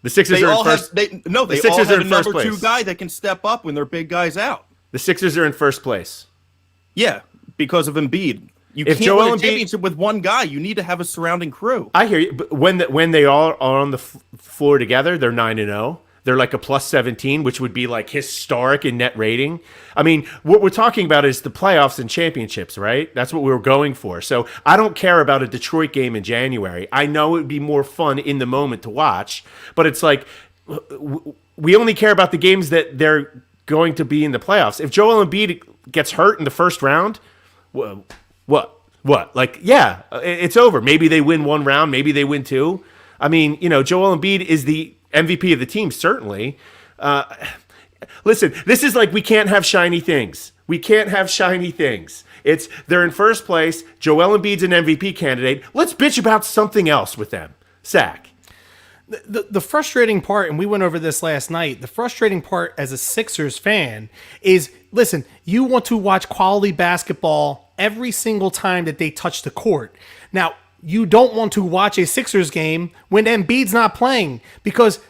The Sixers are in first. They all have a number 2 guy that can step up when their big guy's out. The Sixers are in first place. Yeah, because of Embiid. You If can't Joel win a Embiid- championship with one guy. You need to have a surrounding crew. I hear you, but when they all are on the floor together, they're 9-0. they're like a plus 17, which would be like historic in net rating. I mean, what we're talking about is the playoffs and championships, right? That's what we were going for. So I don't care about a Detroit game in January. I know it would be more fun in the moment to watch, but it's like we only care about the games that they're going to be in the playoffs. If Joel Embiid gets hurt in the first round, what? Like, yeah, it's over. Maybe they win one round. Maybe they win two. I mean, Joel Embiid is the MVP of the team, certainly. Listen, this is like we can't have shiny things. We can't have shiny things. They're in first place. Joel Embiid's an MVP candidate. Let's bitch about something else with them. Zach. The frustrating part, and we went over this last night, the frustrating part as a Sixers fan is, listen, you want to watch quality basketball every single time that they touch the court. Now, you don't want to watch a Sixers game when Embiid's not playing, because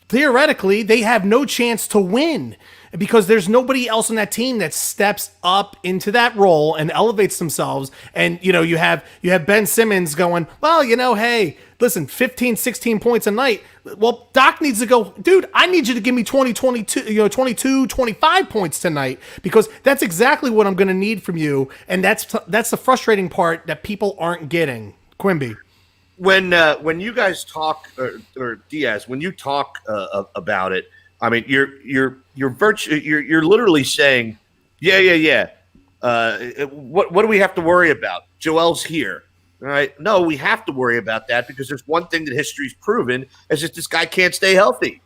theoretically they have no chance to win, because there's nobody else on that team that steps up into that role and elevates themselves. And you have Ben Simmons going, well, hey, listen, 15, 16 points a night. Well, Doc needs to go, dude, I need you to give me 22, 25 points tonight, because that's exactly what I'm going to need from you. And that's the frustrating part that people aren't getting. Quimby. When you guys talk, or Diaz, when you talk about it, I mean, you're literally saying, yeah. What do we have to worry about? Joel's here, all right? No, we have to worry about that, because there's one thing that history's proven is that this guy can't stay healthy.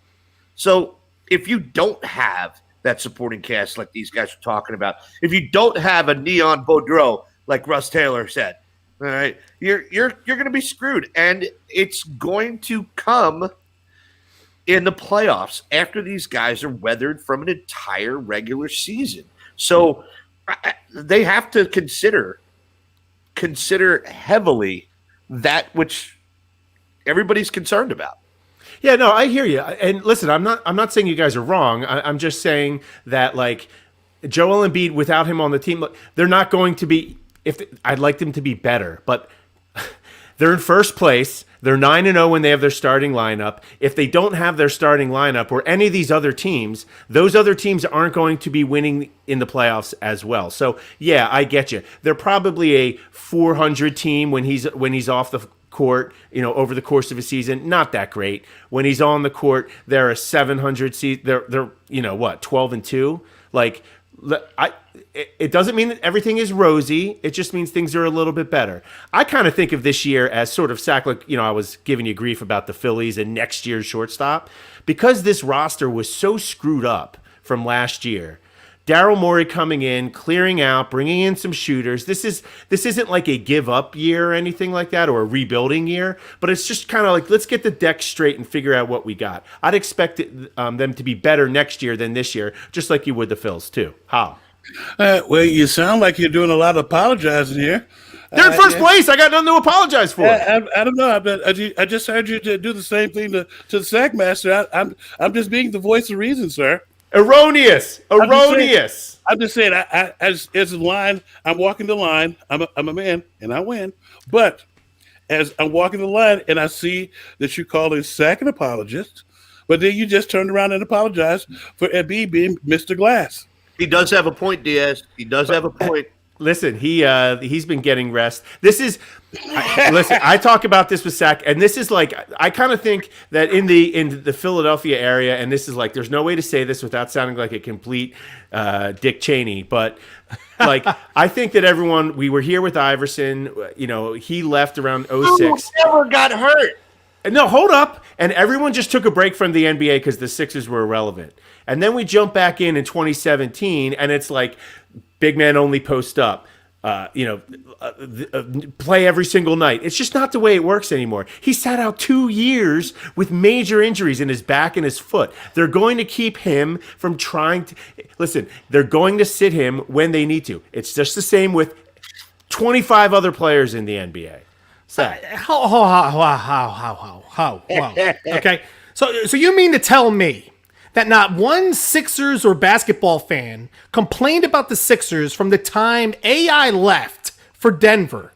So if you don't have that supporting cast like these guys are talking about, if you don't have a Neon Baudreau like Russ Taylor said, all right, you're going to be screwed, and it's going to come in the playoffs after these guys are weathered from an entire regular season. So they have to consider heavily that which everybody's concerned about. Yeah, no, I hear you. And listen, I'm not saying you guys are wrong. I'm just saying that, like, Joel Embiid, without him on the team, look, they're not going to be. I'd like them to be better, but they're in first place. They're 9-0 when they have their starting lineup. If they don't have their starting lineup, or any of these other teams, those other teams aren't going to be winning in the playoffs as well. So yeah, I get you. They're probably a 400 team when he's off the court, over the course of a season. Not that great. When he's on the court, they're a 700 seed. They're 12-2. Like, it doesn't mean that everything is rosy. It just means things are a little bit better. I kind of think of this year as sort of like, I was giving you grief about the Phillies and next year's shortstop, because this roster was so screwed up from last year. Daryl Morey coming in, clearing out, bringing in some shooters. This isn't like a give up year or anything like that, or a rebuilding year, but it's just kind of like, let's get the deck straight and figure out what we got. I'd expect them to be better next year than this year, just like you would the Phils too. How? Well, you sound like you're doing a lot of apologizing here. They're in first place. I got nothing to apologize for. I don't know. I just heard you do the same thing to the Sackmaster. I'm just being the voice of reason, sir. Erroneous. I'm just saying. As a line, I'm walking the line. I'm a man, and I win. But as I'm walking the line, and I see that you call a Sack an apologist, but then you just turned around and apologized for Embiid being Mr. Glass. He does have a point, Diaz. He does have a point. Listen, he's been getting rest. Listen, I talk about this with Sack, and this is like, I kind of think that in the Philadelphia area, and this is like, there's no way to say this without sounding like a complete Dick Cheney, but like, I think that we were here with Iverson, he left around 06. Never got hurt. No, hold up. And everyone just took a break from the NBA because the Sixers were irrelevant. And then we jump back in 2017, and it's like, big man only post up, play every single night. It's just not the way it works anymore. He sat out 2 years with major injuries in his back and his foot. They're going to keep him from trying to listen. They're going to sit him when they need to. It's just the same with 25 other players in the NBA. How? Okay. So you mean to tell me that not one Sixers or basketball fan complained about the Sixers from the time AI left for Denver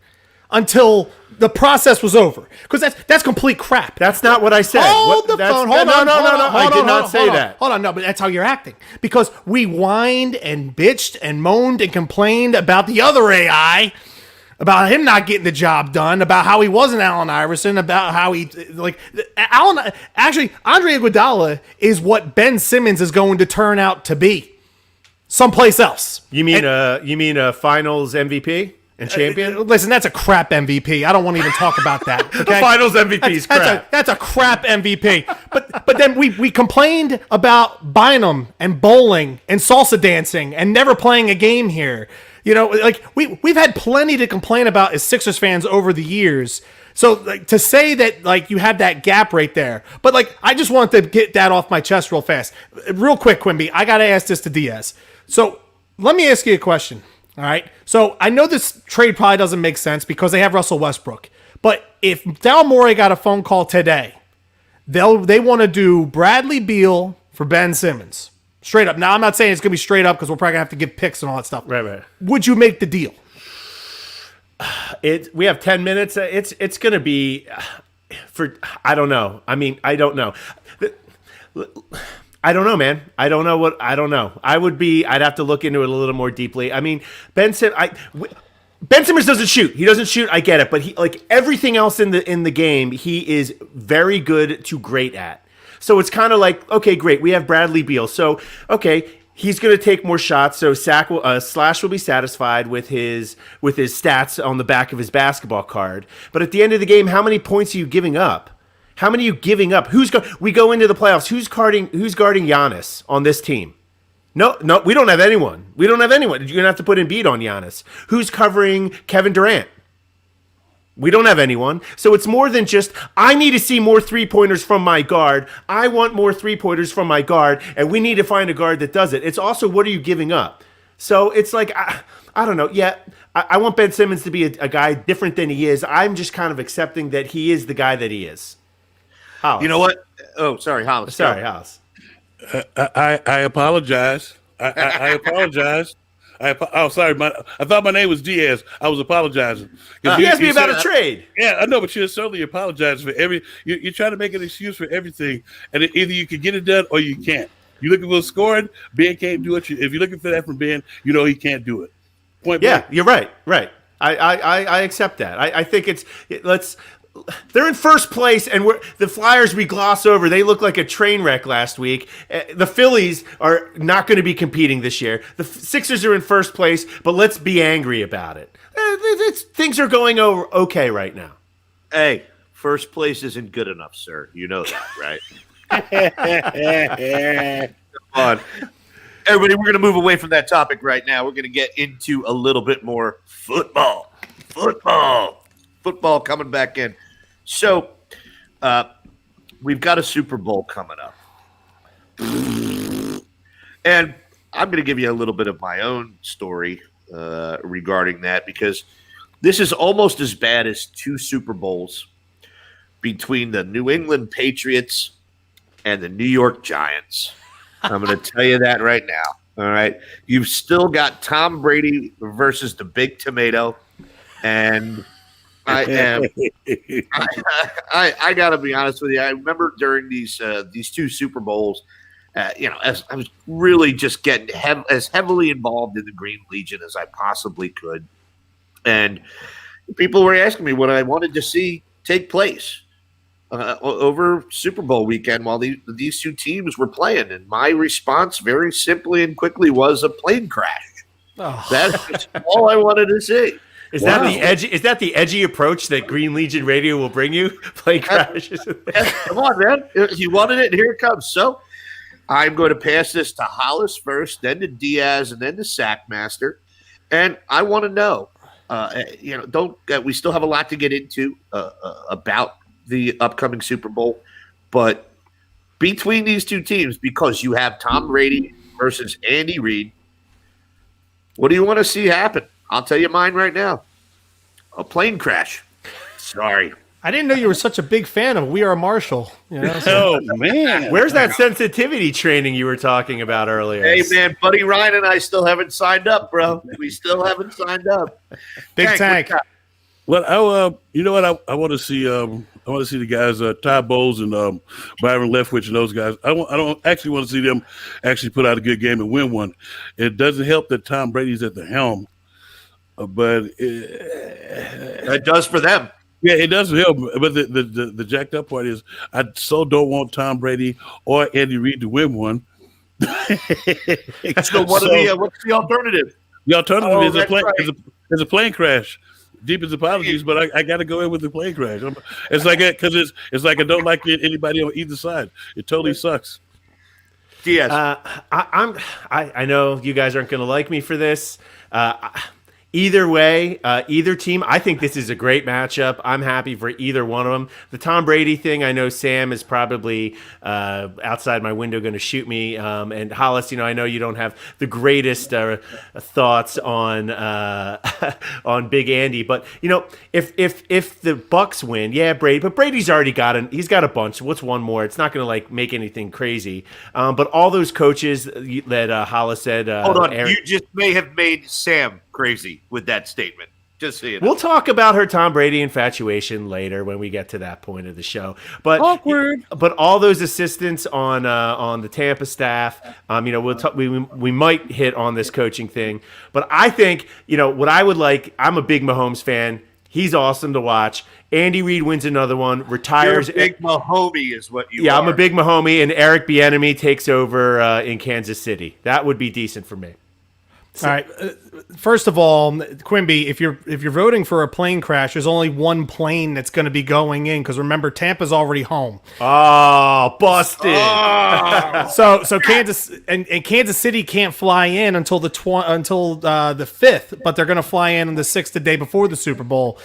until the process was over, because that's complete crap. That's not what I said. Hold the That's- phone. Hold on. No. I did not say hold on, that. Hold on. No, but that's how you're acting. Because we whined and bitched and moaned and complained about the other AI, about him not getting the job done, about how he wasn't Allen Iverson, about how he Andre Iguodala is what Ben Simmons is going to turn out to be someplace else. You mean a Finals MVP and champion? Listen, that's a crap MVP. I don't want to even talk about that. Okay? The Finals MVP is crap. That's a crap MVP. But then we complained about Bynum and bowling and salsa dancing and never playing a game here. You know, like we've had plenty to complain about as Sixers fans over the years. So like, to say that like you have that gap right there, but like I just wanted to get that off my chest real fast, real quick, Quimby. I gotta ask this to Diaz. So let me ask you a question. All right. So I know this trade probably doesn't make sense because they have Russell Westbrook. But if Daryl Morey got a phone call today, they want to do Bradley Beal for Ben Simmons. Straight up. Now, I'm not saying it's going to be straight up because we're probably going to have to give picks and all that stuff. Right. Would you make the deal? We have 10 minutes. It's going to be I don't know. I mean, I don't know. I don't know, man. I don't know. I'd have to look into it a little more deeply. I mean, Ben Simmons doesn't shoot. He doesn't shoot. I get it. But he, like everything else in the game, he is very good to great at. So it's kind of like, okay, great. We have Bradley Beal. So, okay, he's going to take more shots. So Slash will be satisfied with his stats on the back of his basketball card. But at the end of the game, how many points are you giving up? How many are you giving up? We go into the playoffs. Who's guarding Giannis on this team? No, we don't have anyone. You're going to have to put Embiid on Giannis. Who's covering Kevin Durant? We don't have anyone. So it's more than just, I need to see more three-pointers from my guard. I want more three-pointers from my guard, and we need to find a guard that does it. It's also, what are you giving up? So it's like, I don't know. Yeah, I want Ben Simmons to be a guy different than he is. I'm just kind of accepting that he is the guy that he is. Hollis. You know what? Oh, sorry, Hollis. Sorry, Hollis. I apologize. I apologize. Sorry. I thought my name was Diaz. I was apologizing. He asked me about a trade. Yeah, I know, but you're certainly apologizing for you're trying to make an excuse for everything, and either you can get it done or you can't. You're looking for scoring. Ben can't do it. If you're looking for that from Ben, you know he can't do it. Point blank. Yeah, you're right. Right. I accept that. I think they're in first place, and the Flyers we gloss over. They look like a train wreck last week. The Phillies are not going to be competing this year. The Sixers are in first place, but let's be angry about it. Things are going okay right now. Hey, first place isn't good enough, sir. You know that, right? Come on. Everybody, we're going to move away from that topic right now. We're going to get into a little bit more football. Football coming back in. So, we've got a Super Bowl coming up. And I'm going to give you a little bit of my own story regarding that, because this is almost as bad as two Super Bowls between the New England Patriots and the New York Giants. I'm going to tell you that right now. All right. You've still got Tom Brady versus the Big Tomato. And I got to be honest with you. I remember during these two Super Bowls, as I was really just getting as heavily involved in the Green Legion as I possibly could. And people were asking me what I wanted to see take place over Super Bowl weekend while these two teams were playing. And my response very simply and quickly was a plane crash. Oh. That's all I wanted to see. Is that the edgy approach that Green Legion Radio will bring you? Plane crashes. Come on, man. You wanted it, and here it comes. So I'm going to pass this to Hollis first, then to Diaz, and then to Sackmaster. And I want to know, we still have a lot to get into about the upcoming Super Bowl, but between these two teams, because you have Tom Brady versus Andy Reid, what do you want to see happen? I'll tell you mine right now. A plane crash. Sorry. I didn't know you were such a big fan of We Are Marshall. Oh, man. Where's that sensitivity training you were talking about earlier? Hey, man, Buddy Ryan and I still haven't signed up, bro. We still haven't signed up. Big Tank. Well, you know what? I want to see. I want to see the guys, Todd Bowles and Byron Leftwich and those guys. I don't actually want to see them actually put out a good game and win one. It doesn't help that Tom Brady's at the helm, but That does for them. yeah, it doesn't help. But the jacked up part is, I so don't want Tom Brady or Andy Reid to win one. So what's the alternative? The alternative Oh, is that's right. a plane crash. Deepest apologies, but I got to go in with the plane crash. It's like because it's like I don't like anybody on either side. It totally sucks. Diaz. I know you guys aren't going to like me for this. Either way, either team, I think this is a great matchup. I'm happy for either one of them. The Tom Brady thing, I know Sam is probably outside my window going to shoot me. And Hollis, I know you don't have the greatest thoughts on on Big Andy, but if the Bucks win, yeah, Brady. But Brady's already he's got a bunch. What's one more? It's not going to make anything crazy. But all those coaches that Hollis said, Hold on. Aaron, You just may have made Sam crazy with that statement. Just so you know. we'll talk about her Tom Brady infatuation later when we get to that point of the show. But Awkward. But all those assistants on the Tampa staff, we might hit on this coaching thing. But I think what I would like. I'm a big Mahomes fan. He's awesome to watch. Andy Reid wins another one, You're retires. a big Mahomie is what you are. Yeah, I'm a big Mahomie, and Eric Bieniemy takes over in Kansas City. That would be decent for me. All right. First of all, Quimby, if you're voting for a plane crash, there's only one plane that's going to be going in because remember Tampa's already home. Oh, busted! So Kansas City can't fly in until the 5th, but they're going to fly in on the 6th, the day before the Super Bowl.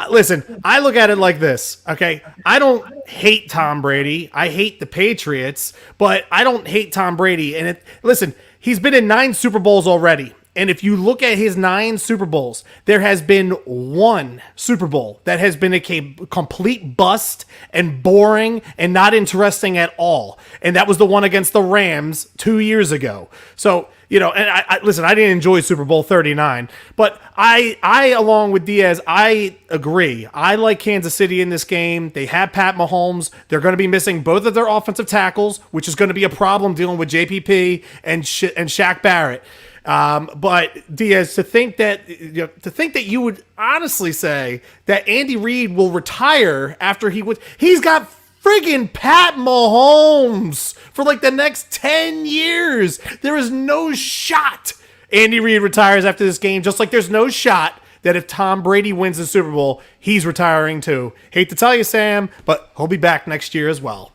Listen, I look at it like this, okay? I don't hate Tom Brady. I hate the Patriots, but I don't hate Tom Brady. And listen, he's been in 9 Super Bowls already. And if you look at his 9 Super Bowls, there has been one Super Bowl that has been a complete bust and boring and not interesting at all. And that was the one against the Rams 2 years ago. So, and I listen, I didn't enjoy Super Bowl 39, but I along with Diaz, I agree. I like Kansas City in this game. They have Pat Mahomes. They're going to be missing both of their offensive tackles, which is going to be a problem dealing with JPP and Shaq Barrett. But Diaz, to think that you would honestly say that Andy Reid will retire after he's got friggin' Pat Mahomes for the next 10 years. There is no shot Andy Reid retires after this game, just like there's no shot that if Tom Brady wins the Super Bowl, he's retiring too. Hate to tell you, Sam, but he'll be back next year as well.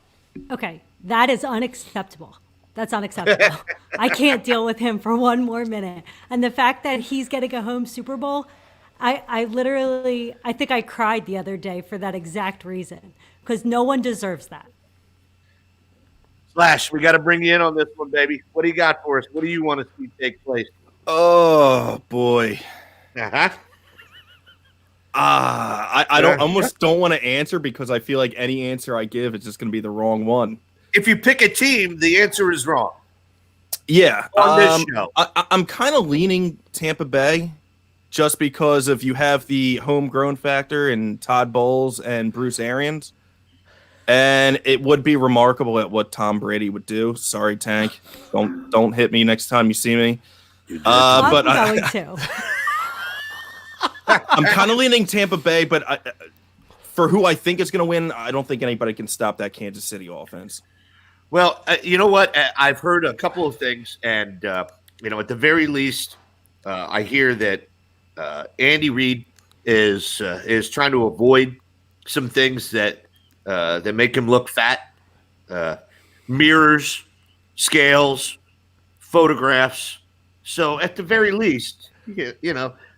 Okay, that is unacceptable. That's unacceptable. I can't deal with him for one more minute. And the fact that he's getting a home Super Bowl, I think I cried the other day for that exact reason, because no one deserves that. Slash, we got to bring you in on this one, baby. What do you got for us? What do you want to see take place? Oh boy. Uh-huh. I almost don't want to answer because I feel like any answer I give is just going to be the wrong one. If you pick a team, the answer is wrong. Yeah. On this show. I'm kind of leaning Tampa Bay just because of you have the homegrown factor in Todd Bowles and Bruce Arians. And it would be remarkable at what Tom Brady would do. Sorry, Tank. Don't hit me next time you see me. I'm But going to. I'm kind of leaning Tampa Bay, but for who I think is going to win, I don't think anybody can stop that Kansas City offense. Well, you know what? I've heard a couple of things, and at the very least, I hear that Andy Reid is trying to avoid some things that make him look fat: mirrors, scales, photographs. So, at the very least,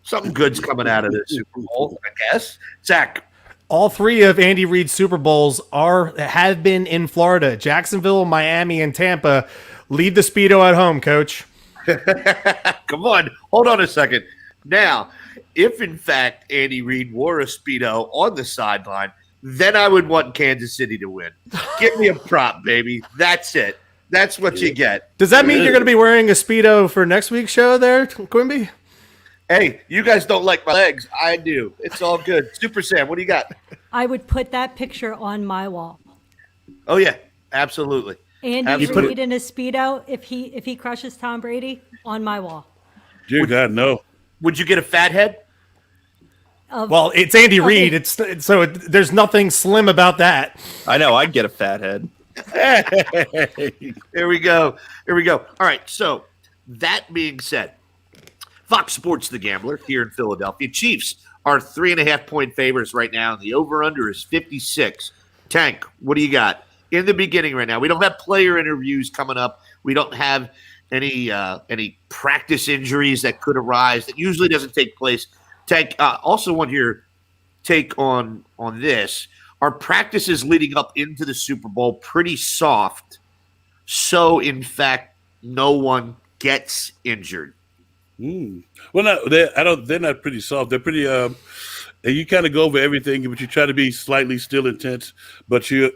something good's coming out of this Super Bowl, I guess. Zach. All 3 of Andy Reid's Super Bowls have been in Florida. Jacksonville, Miami, and Tampa. Leave the Speedo at home, Coach. Come on. Hold on a second. Now, if in fact Andy Reid wore a Speedo on the sideline, then I would want Kansas City to win. Give me a prop, baby. That's it. That's what you get. Does that mean you're going to be wearing a Speedo for next week's show there, Quimby? Hey, you guys don't like my legs. I do. It's all good. Super Sam, what do you got? I would put that picture on my wall. Oh yeah, absolutely. Andy Absolutely. Reid in a Speedo, if he crushes Tom Brady, on my wall. Dear God, no. Would you get a fat head? Well, it's Andy Reid. There's nothing slim about that. I know. I'd get a fat head. There we go. Here we go. All right. So that being said, Fox Sports The Gambler here in Philadelphia. Chiefs are 3.5-point favorites right now, and the over-under is 56. Tank, what do you got? In the beginning right now, we don't have player interviews coming up. We don't have any practice injuries that could arise. That usually doesn't take place. Tank, also want your take on this. Are practices leading up into the Super Bowl pretty soft? So, in fact, no one gets injured. Well, no, they're not pretty soft. They're pretty. You kind of go over everything, but you try to be slightly still intense. But you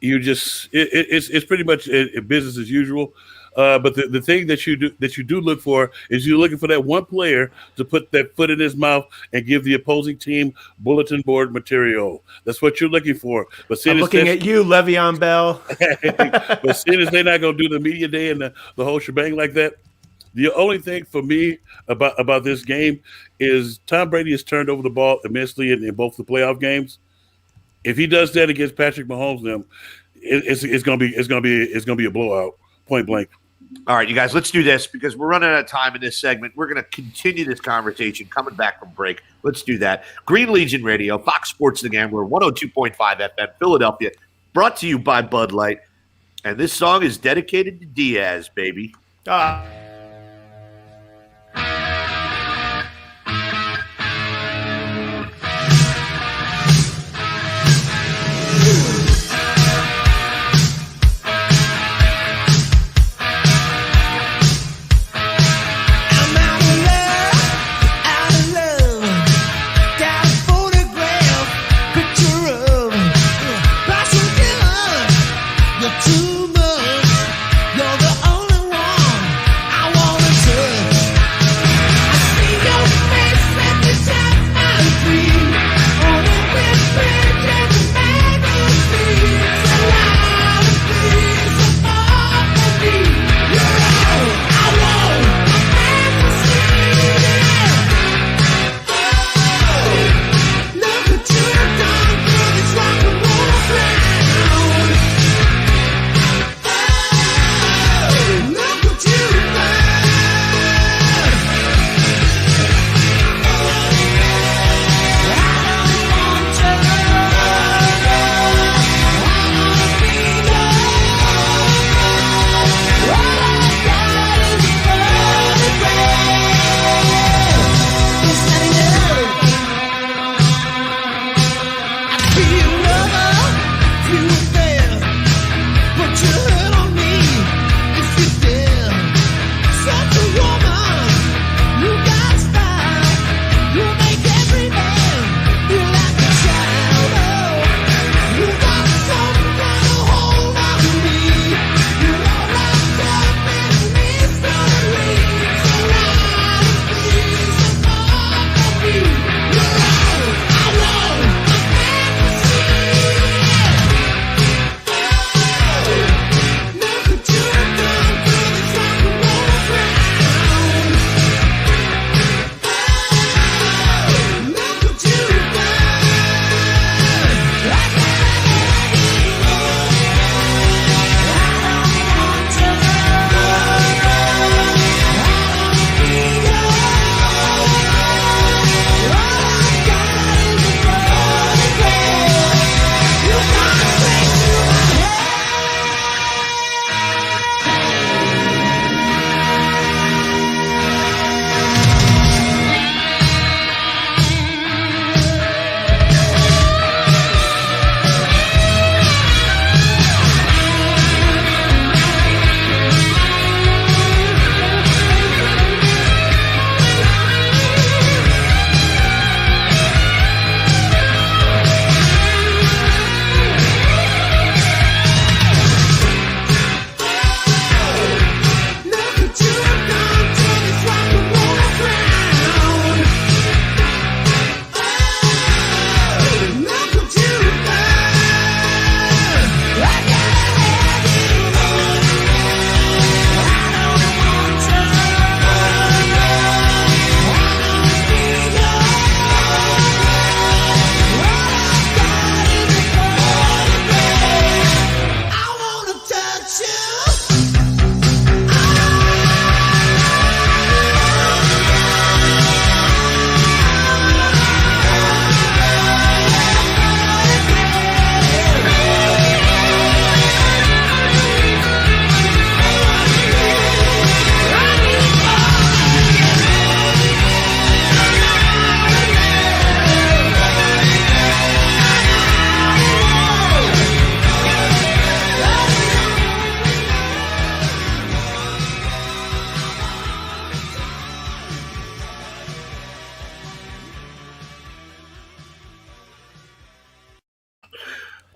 just it's pretty much business as usual. But the thing that you do look for is you're looking for that one player to put that foot in his mouth and give the opposing team bulletin board material. That's what you're looking for. But I'm looking at you, Le'Veon Bell. but seeing as they're not going to do the media day and the whole shebang like that, the only thing for me about this game is Tom Brady has turned over the ball immensely in both the playoff games. If he does that against Patrick Mahomes, it's going to be a blowout, point blank. All right, you guys, let's do this because we're running out of time in this segment. We're going to continue this conversation coming back from break. Let's do that. Green Legion Radio, Fox Sports The Gambler, 102.5 FM, Philadelphia, brought to you by Bud Light. And this song is dedicated to Diaz, baby. Too much. You're the only one I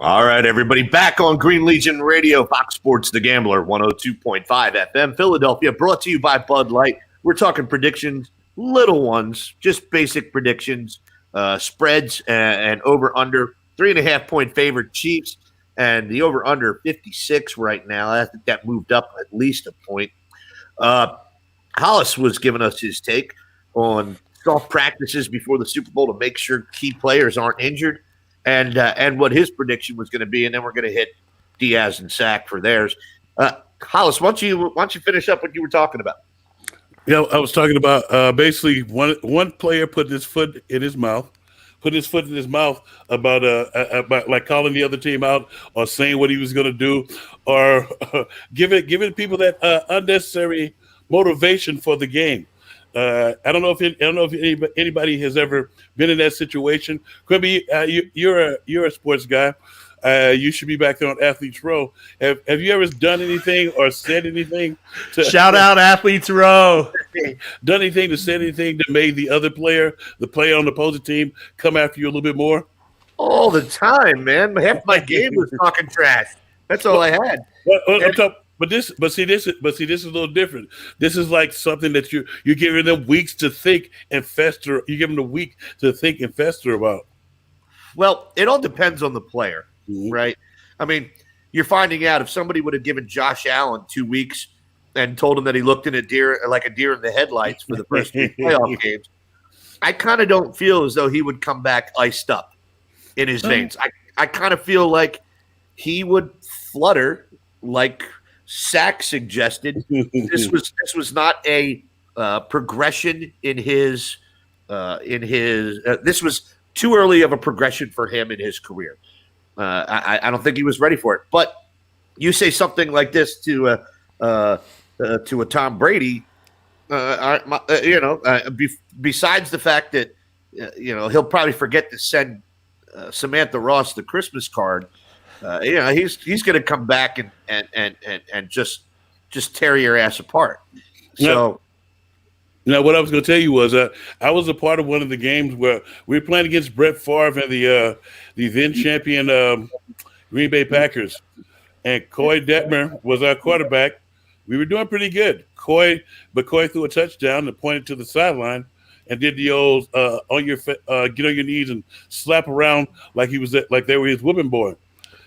All right, everybody, back on Green Legion Radio, Fox Sports The Gambler, 102.5 FM, Philadelphia, brought to you by Bud Light. We're talking predictions, little ones, just basic predictions, spreads, and over-under. 3.5-point favorite Chiefs, and the over-under 56 right now. I think that moved up at least a point. Hollis was giving us his take on soft practices before the Super Bowl to make sure key players aren't injured, and what his prediction was going to be, and then we're going to hit Diaz and Sack for theirs. Hollis, why don't you finish up what you were talking about? Yeah, I was talking about basically one player putting his foot in his mouth, about like calling the other team out or saying what he was going to do, or giving people that unnecessary motivation for the game. I don't know if anybody has ever been in that situation. Could be you're a sports guy. You should be back there on Athletes Row. Have you ever done anything or said anything? Shout out Athletes Row. Done anything to say anything that made the player on the opposing team, come after you a little bit more? All the time, man. Half my game was talking trash. That's all I had. But this is a little different. This is like something that you're giving them weeks to think and fester. You give them the week to think and fester about. Well, it all depends on the player, right? I mean, you're finding out if somebody would have given Josh Allen 2 weeks and told him that he looked like a deer in the headlights for the first 3 playoff games, I kind of don't feel as though he would come back iced up in his veins. I kind of feel like he would flutter like Sack suggested. This was not a progression in his. This was too early of a progression for him in his career. I don't think he was ready for it. But you say something like this to a Tom Brady, besides the fact that he'll probably forget to send Samantha Ross the Christmas card. He's going to come back and just tear your ass apart. So, now what I was going to tell you was I was a part of one of the games where we were playing against Brett Favre and the then champion Green Bay Packers, and Coy Detmer was our quarterback. We were doing pretty good. Coy threw a touchdown and pointed to the sideline and did the old get on your knees and slap around like they were his whooping boy.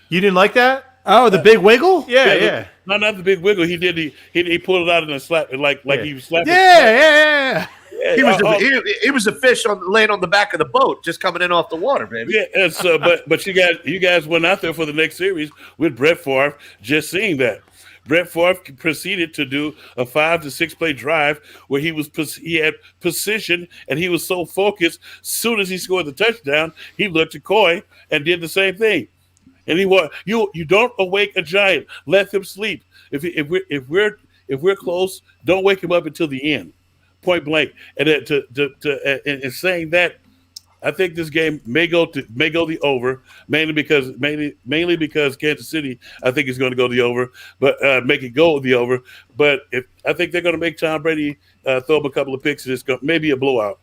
You didn't like that? Oh, the big wiggle? Yeah. No, not the big wiggle. He did. He pulled it out and then slapped it like he was slapping. Yeah. He was a fish laying on the back of the boat, just coming in off the water, baby. Yeah, and so, but you guys went out there for the next series with Brett Favre. Just seeing that, Brett Favre proceeded to do a 5 to 6 play drive where he had position and he was so focused. Soon as he scored the touchdown, he looked at Coy and did the same thing. And you don't awake a giant. Let him sleep. If we're close, don't wake him up until the end, point blank. And in saying that, I think this game may go the over, mainly because Kansas City, I think, is going to go the over, but make it go the over. But I think they're going to make Tom Brady throw him a couple of picks. It's maybe a blowout.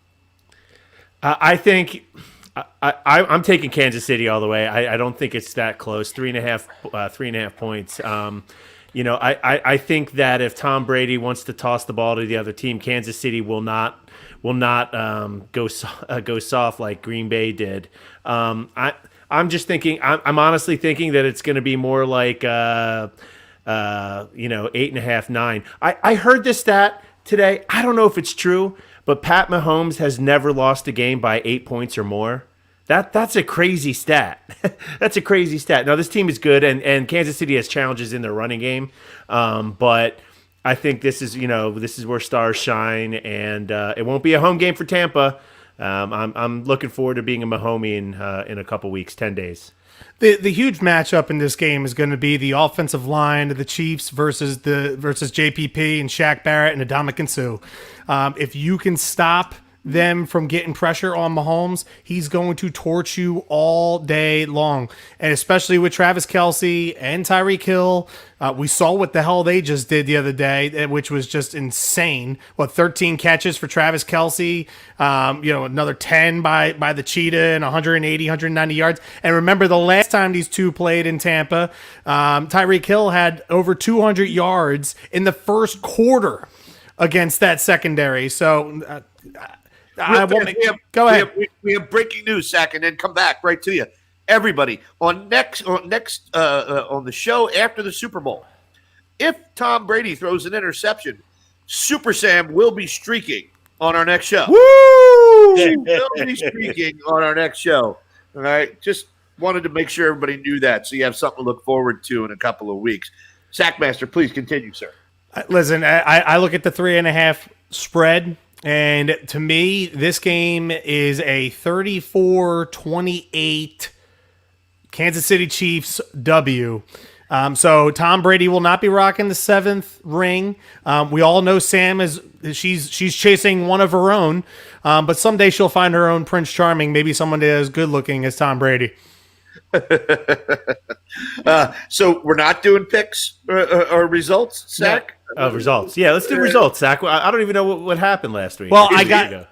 I think. I'm taking Kansas City all the way. I don't think it's that close. 3.5 points. I think that if Tom Brady wants to toss the ball to the other team, Kansas City will not go soft like Green Bay did. I'm just thinking. I'm honestly thinking that it's going to be more like 8.5, 9. I heard this stat today. I don't know if it's true, but Pat Mahomes has never lost a game by 8 points or more. That's a crazy stat. That's a crazy stat. Now, this team is good, and Kansas City has challenges in their running game, but I think this is where stars shine, and it won't be a home game for Tampa. I'm looking forward to being a Mahomie in a couple weeks, 10 days. The huge matchup in this game is going to be the offensive line of the Chiefs versus JPP and Shaq Barrett and Ndamukong Suh. If you can stop them from getting pressure on Mahomes, he's going to torch you all day long. And especially with Travis Kelce and Tyreek Hill, we saw what the hell they just did the other day, which was just insane. 13 catches for Travis Kelce, another 10 by the Cheetah and 180, 190 yards. And remember the last time these two played in Tampa, Tyreek Hill had over 200 yards in the first quarter against that secondary. So I won't make, go ahead. We have breaking news, Sack, and then come back right to you. Everybody on the show after the Super Bowl, if Tom Brady throws an interception, Super Sam will be streaking on our next show. Woo! He will be streaking on our next show. All right, just wanted to make sure everybody knew that, so you have something to look forward to in a couple of weeks. Sackmaster, please continue, sir. Listen, I look at the 3.5 spread, and to me, this game is a 34-28 Kansas City Chiefs W. So Tom Brady will not be rocking the 7th ring. We all know Sam she's chasing one of her own, but someday she'll find her own Prince Charming, maybe someone as good looking as Tom Brady. So we're not doing picks or results, Sack? Results. Yeah, let's do results, Zach. I don't even know what happened last week. Well, He's got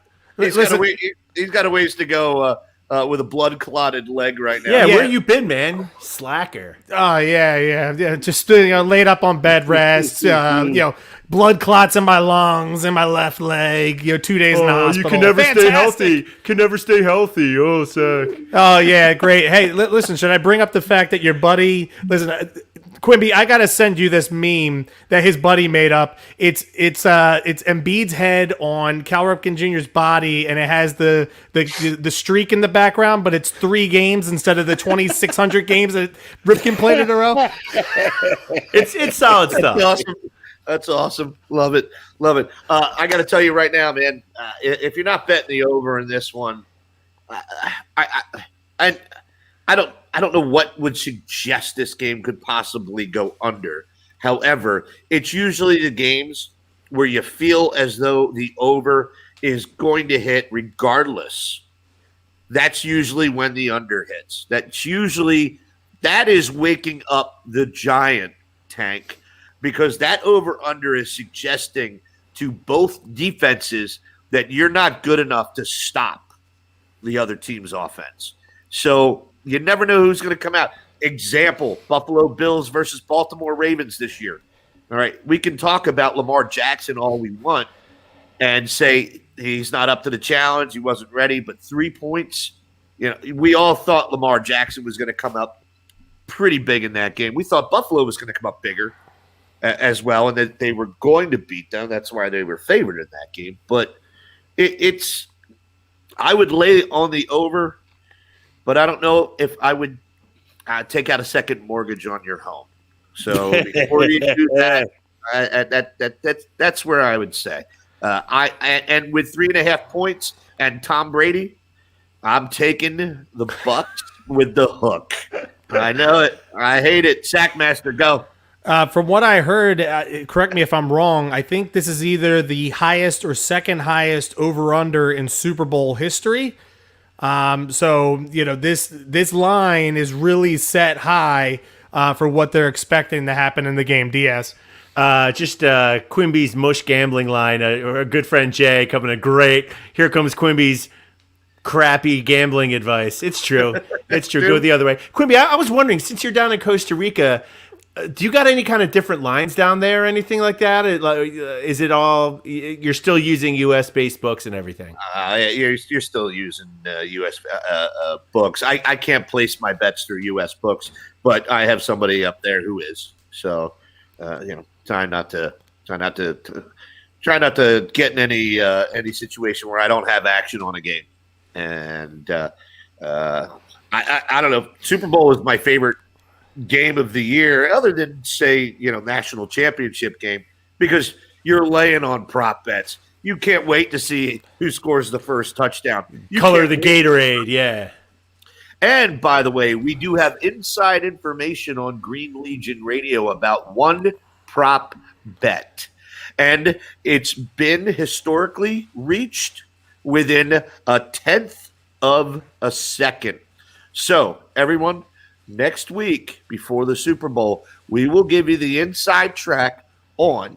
a ways to go with a blood clotted leg right now. Yeah, where you been, man? Slacker. Oh yeah. Just laid up on bed rest. Blood clots in my lungs and my left leg. 2 days in the hospital. You can never stay Fantastic. healthy. Can never stay healthy. Oh, Zach. Oh yeah, great. Hey, listen, should I bring up the fact that your buddy? Listen, Quimby, I gotta send you this meme that his buddy made up. It's Embiid's head on Cal Ripken Jr.'s body, and it has the streak in the background, but it's 3 games instead of the 2,600 games that Ripken played in a row. It's solid stuff. That's awesome. Love it. I got to tell you right now, man. If you're not betting the over in this one, I don't know what would suggest this game could possibly go under. However, it's usually the games where you feel as though the over is going to hit regardless. That's usually when the under hits. That is waking up the giant, Tank, because that over under is suggesting to both defenses that you're not good enough to stop the other team's offense. So you never know who's going to come out. Example, Buffalo Bills versus Baltimore Ravens this year. All right, we can talk about Lamar Jackson all we want and say he's not up to the challenge, he wasn't ready, but 3 points, we all thought Lamar Jackson was going to come up pretty big in that game. We thought Buffalo was going to come up bigger as well, and that they were going to beat them. That's why they were favored in that game. But I would lay on the over, but I don't know if I would take out a second mortgage on your home. So before you do that, that's where I would say. And with 3.5 points and Tom Brady, I'm taking the Bucks with the hook. I know it. I hate it. Sackmaster, go. From what I heard, correct me if I'm wrong, I think this is either the highest or second highest over-under in Super Bowl history. So this line is really set high for what they're expecting to happen in the game. Diaz. Just Quimby's mush gambling line. Our good friend Jay coming in great. Here comes Quimby's crappy gambling advice. It's true. It's true. Go the other way. Quimby, I was wondering, since you're down in Costa Rica, do you got any kind of different lines down there or anything like that? Is it all, you're still using U.S.-based books and everything? You're still using U.S. Books. I can't place my bets through U.S. books, but I have somebody up there who is. So, try not to get in any situation where I don't have action on a game. And I don't know. Super Bowl is my favorite game of the year, other than say national championship game, because you're laying on prop bets. You can't wait to see who scores the first touchdown. Color the Gatorade, yeah. And by the way, we do have inside information on Green Legion Radio about one prop bet, and it's been historically reached within a tenth of a second. So, everyone, next week before the Super Bowl, we will give you the inside track on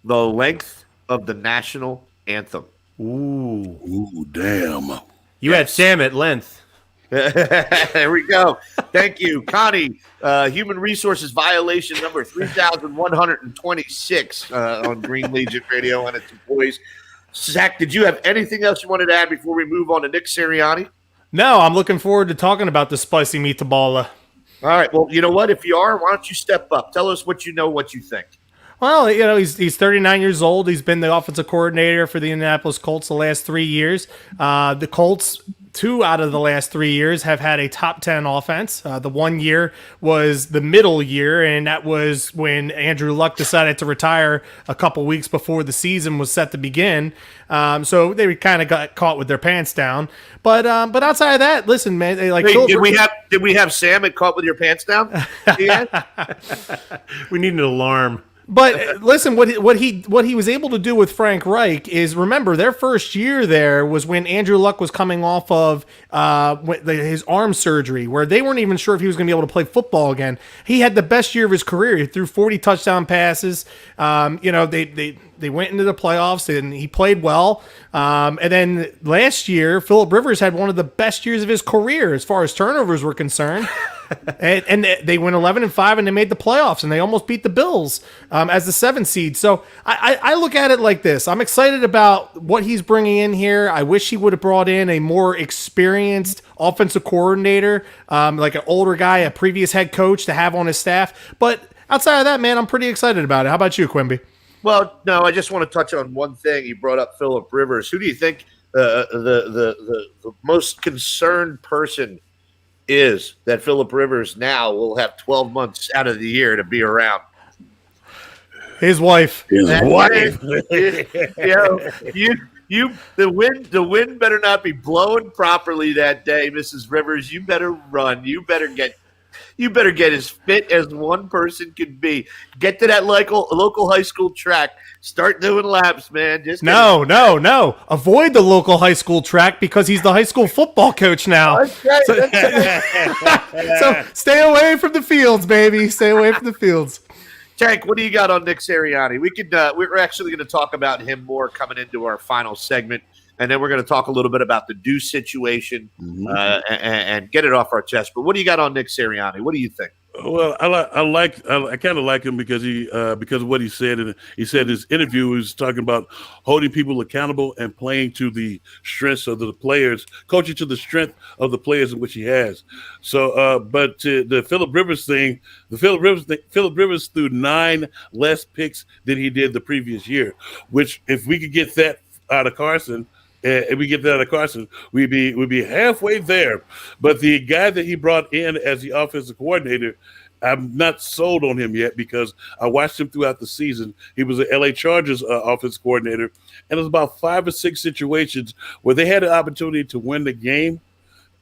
the length of the national anthem. Ooh, damn. You had Sam at length. There we go. Thank you, Connie. Human Resources violation number 3,126 on Green Legion Radio and its employees. Zach, did you have anything else you wanted to add before we move on to Nick Sirianni? No, I'm looking forward to talking about the spicy meatball. All right. Well, you know what? If you are, why don't you step up? Tell us what you know, what you think. Well, he's 39 years old. He's been the offensive coordinator for the Indianapolis Colts the last 3 years. The Colts, 2 out of the last 3 years, have had a top 10 offense. The 1 year was the middle year, and that was when Andrew Luck decided to retire a couple weeks before the season was set to begin. So they kind of got caught with their pants down. But outside of that, listen, man, Did we have Sam at caught with your pants down? Yeah. We need an alarm. But listen, what he was able to do with Frank Reich is, remember, their first year there was when Andrew Luck was coming off of his arm surgery, where they weren't even sure if he was going to be able to play football again. He had the best year of his career. He threw 40 touchdown passes. They went into the playoffs and he played well. And then last year, Phillip Rivers had one of the best years of his career as far as turnovers were concerned. and they went 11-5 and they made the playoffs and they almost beat the Bills as the 7th seed. So I look at it like this. I'm excited about what he's bringing in here. I wish he would have brought in a more experienced offensive coordinator, like an older guy, a previous head coach to have on his staff. But outside of that, man, I'm pretty excited about it. How about you, Quimby? Well, no, I just want to touch on one thing. You brought up Phillip Rivers. Who do you think the most concerned person is that Phillip Rivers now will have 12 months out of the year to be around? His wife. The wind better not be blowing properly that day, Mrs. Rivers. You better run. You better get as fit as one person could be. Get to that local high school track. Start doing laps, man. No. Avoid the local high school track because he's the high school football coach now. That's right. So stay away from the fields, baby. Stay away from the fields. Tank, what do you got on Nick Sirianni? We're actually going to talk about him more coming into our final segment, and then we're going to talk a little bit about the Deuce situation and get it off our chest. But what do you got on Nick Sirianni? What do you think? Well, I kind of like him because of what he said, and he said in his interview he was talking about holding people accountable and playing to the strengths of the players, coaching to the strength of the players in which he has. So, but the Phillip Rivers thing, Phillip Rivers threw 9 less picks than he did the previous year. Which, if we could get that out of Carson. If we get that out of Carson, we'd be halfway there. But the guy that he brought in as the offensive coordinator, I'm not sold on him yet because I watched him throughout the season. He was an LA Chargers offensive coordinator, and it was about 5 or 6 situations where they had an opportunity to win the game,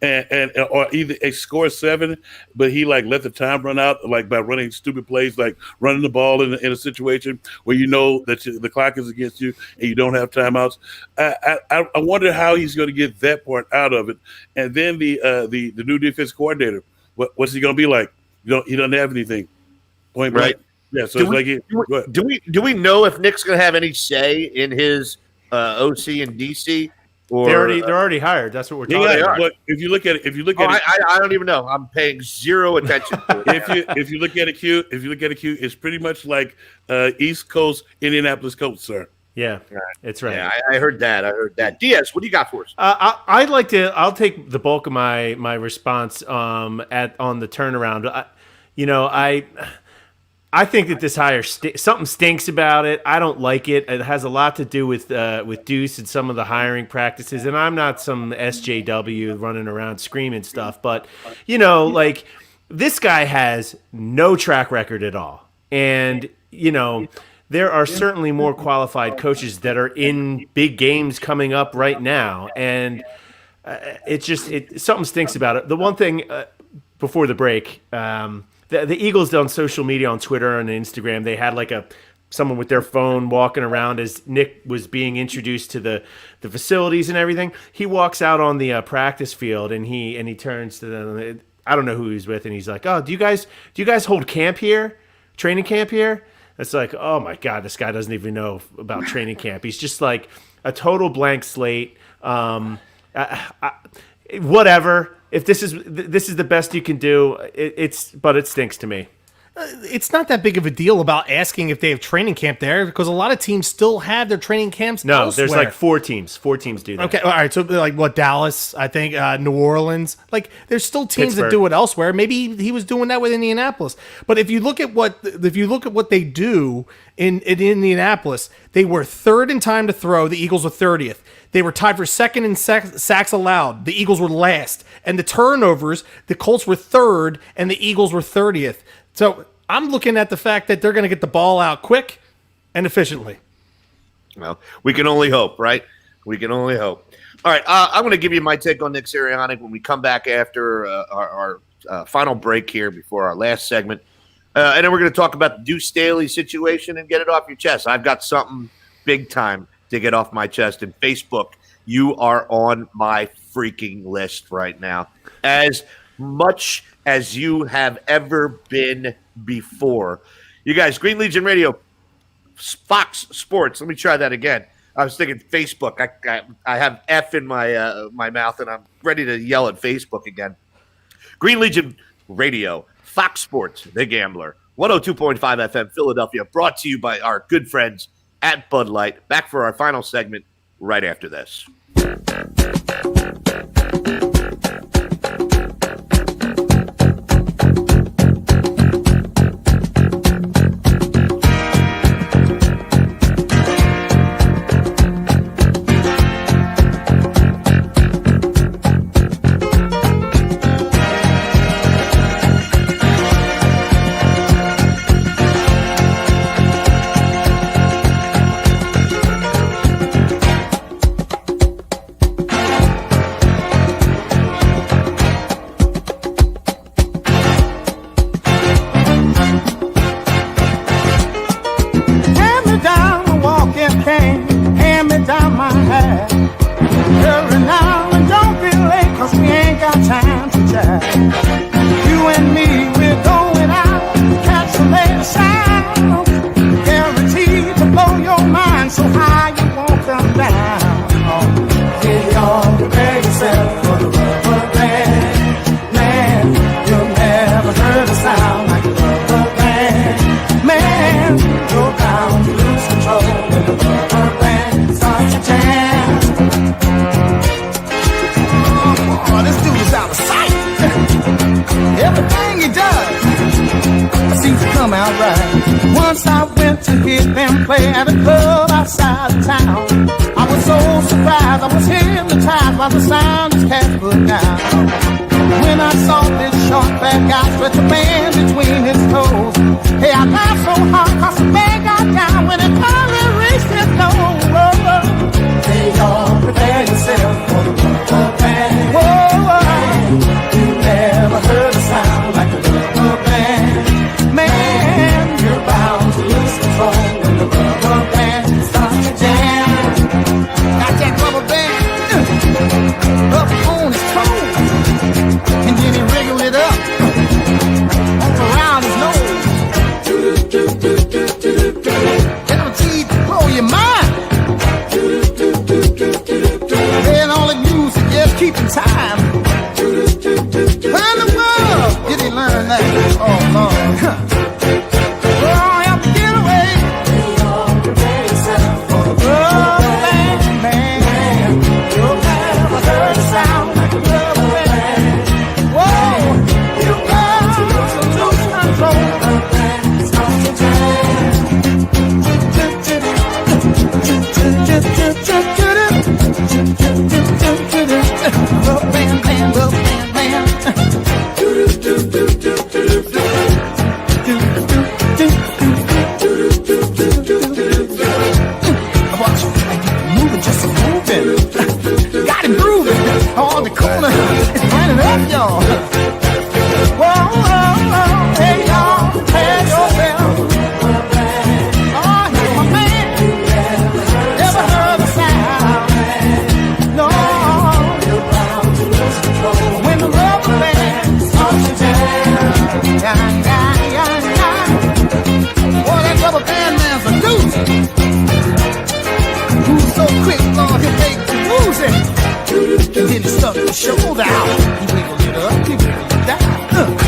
and or either score 7, but he let the time run out by running stupid plays, like running the ball in a situation where you know that the clock is against you and you don't have timeouts. I wonder how he's going to get that part out of it. And then the new defense coordinator, what's he going to be like? He doesn't have anything. Point blank. Right. Yeah. So do we know if Nick's going to have any say in his OC and DC? Or, They're already hired. That's what we're talking about. But if you look at it, I don't even know. I'm paying zero attention to it. if you look at it, it's pretty much like East Coast Indianapolis Colts, sir. Yeah, it's right. Yeah, I heard that. Diaz, what do you got for us? I'll take the bulk of my response on the turnaround. I think that this hire something stinks about it. I don't like it. It has a lot to do with Deuce and some of the hiring practices. And I'm not some SJW running around screaming stuff, but this guy has no track record at all. And there are certainly more qualified coaches that are in big games coming up right now, and something stinks about it. The one thing before the break. The Eagles on social media, on Twitter and Instagram, they had someone with their phone walking around as Nick was being introduced to the facilities and everything. He walks out on the practice field and he turns to them. I don't know who he's with, and he's like, "Oh, do you guys hold camp here? Training camp here?" It's like, oh my God, this guy doesn't even know about training camp. He's just like a total blank slate. Whatever. If this is the best you can do, but it stinks to me. It's not that big of a deal about asking if they have training camp there because a lot of teams still have their training camps No, elsewhere. there's like 4 teams. 4 teams do that. Okay, all right. So like what, Dallas, I think, New Orleans. Like there's still teams that do it elsewhere. Maybe he was doing that with Indianapolis. But if you look at what they do in Indianapolis, they were third in time to throw. The Eagles were 30th. They were tied for second in sacks allowed. The Eagles were last. And the turnovers, the Colts were third and the Eagles were 30th. So I'm looking at the fact that they're going to get the ball out quick and efficiently. Well, we can only hope, right? We can only hope. All right, I'm going to give you my take on Nick Sirianni when we come back after our final break here before our last segment. And then we're going to talk about the Deuce Staley situation and get it off your chest. I've got something big time to get off my chest. And Facebook, you are on my freaking list right now. As much as you have ever been before. You guys, Green Legion Radio, Fox Sports. Let me try that again. I was thinking Facebook. I have F in my my mouth, and I'm ready to yell at Facebook again. Green Legion Radio, Fox Sports, The Gambler, 102.5 FM, Philadelphia, brought to you by our good friends at Bud Light. Back for our final segment right after this. Rubber band. shoulder out. He wiggled it up, he wiggled it down.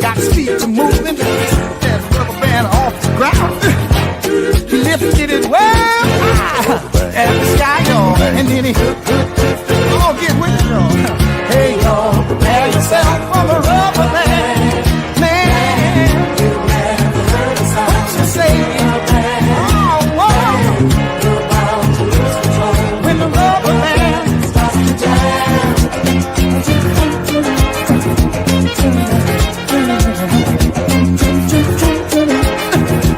Got his feet to moving, that rubber band off the ground. He lifted it well high at the sky, y'all, and then he all get with it, y'all. Hey, y'all, prepare yourself for the rubber band, man. What you say? Oh, whoa. When the rubber band starts to jam.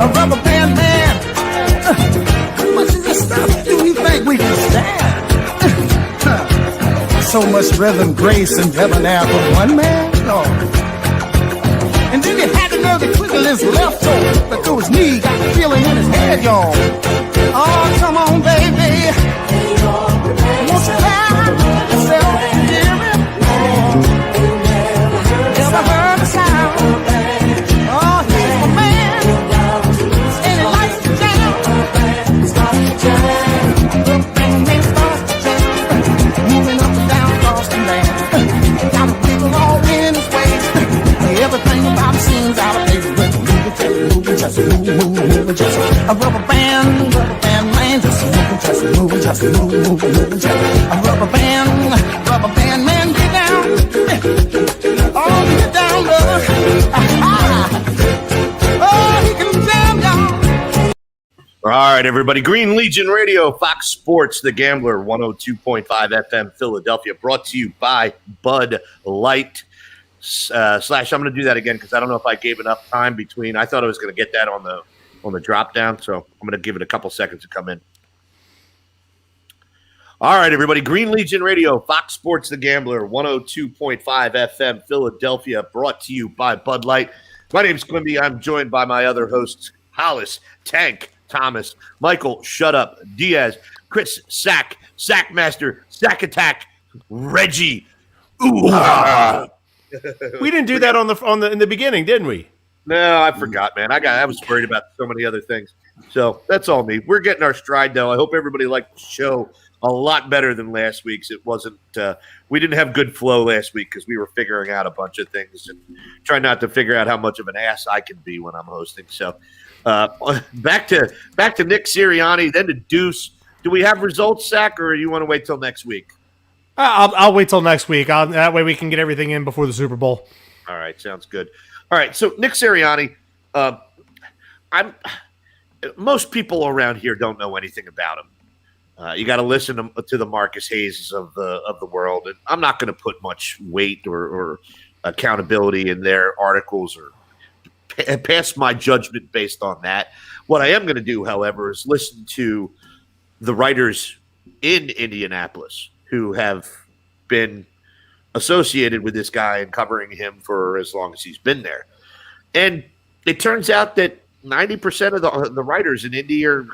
A rubber band man. How much of this stuff do you think we can stand? So much rhythm, grace, and debonair for one man? No. And then he had the nerve to twiddle his left toe, but through his knee, got the feeling in his head, y'all. Oh, come on, baby. Won't you have yourself to hear it? Never heard a sound. Oh, he's my man. And he likes to jam. The band man starts to jam. Moving up and down across the land. Got a wiggle all in his waist. Everything about him seems out of place. Just moving, just a rubber band man, just moving, just moving, just a rubber band man, get down, oh, get down, brother. Oh, he can jam, y'all. All right, everybody. Green Legion Radio, Fox Sports, The Gambler, 102.5 FM, Philadelphia, brought to you by Bud Light. Slash, I'm going to do that again because I don't know if I gave enough time between. I thought I was going to get that on the drop down, so I'm going to give it a couple seconds to come in. All right, everybody. Green Legion Radio, Fox Sports, The Gambler, 102.5 FM, Philadelphia, brought to you by Bud Light. My name's Quimby. I'm joined by my other hosts, Hollis, Tank, Thomas, Michael, Shut Up, Diaz, Chris, Sackmaster, Sack Attack, Reggie. Ooh. We didn't do that in the beginning, didn't we? No, I forgot, man. I was worried about so many other things. So that's all me. We're getting our stride, though. I hope everybody liked the show a lot better than last week's. It wasn't. We didn't have good flow last week because we were figuring out a bunch of things and trying not to figure out how much of an ass I can be when I'm hosting. So back to Nick Sirianni, then to Deuce. Do we have results, Zach, or you want to wait till next week? I'll wait till next week. That way we can get everything in before the Super Bowl. All right, sounds good. All right, so Nick Sirianni, most people around here don't know anything about him. You got to listen to the Marcus Hayes of the world, and I'm not going to put much weight or accountability in their articles or pass my judgment based on that. What I am going to do, however, is listen to the writers in Indianapolis who have been associated with this guy and covering him for as long as he's been there. And it turns out that 90% of the writers in Indy are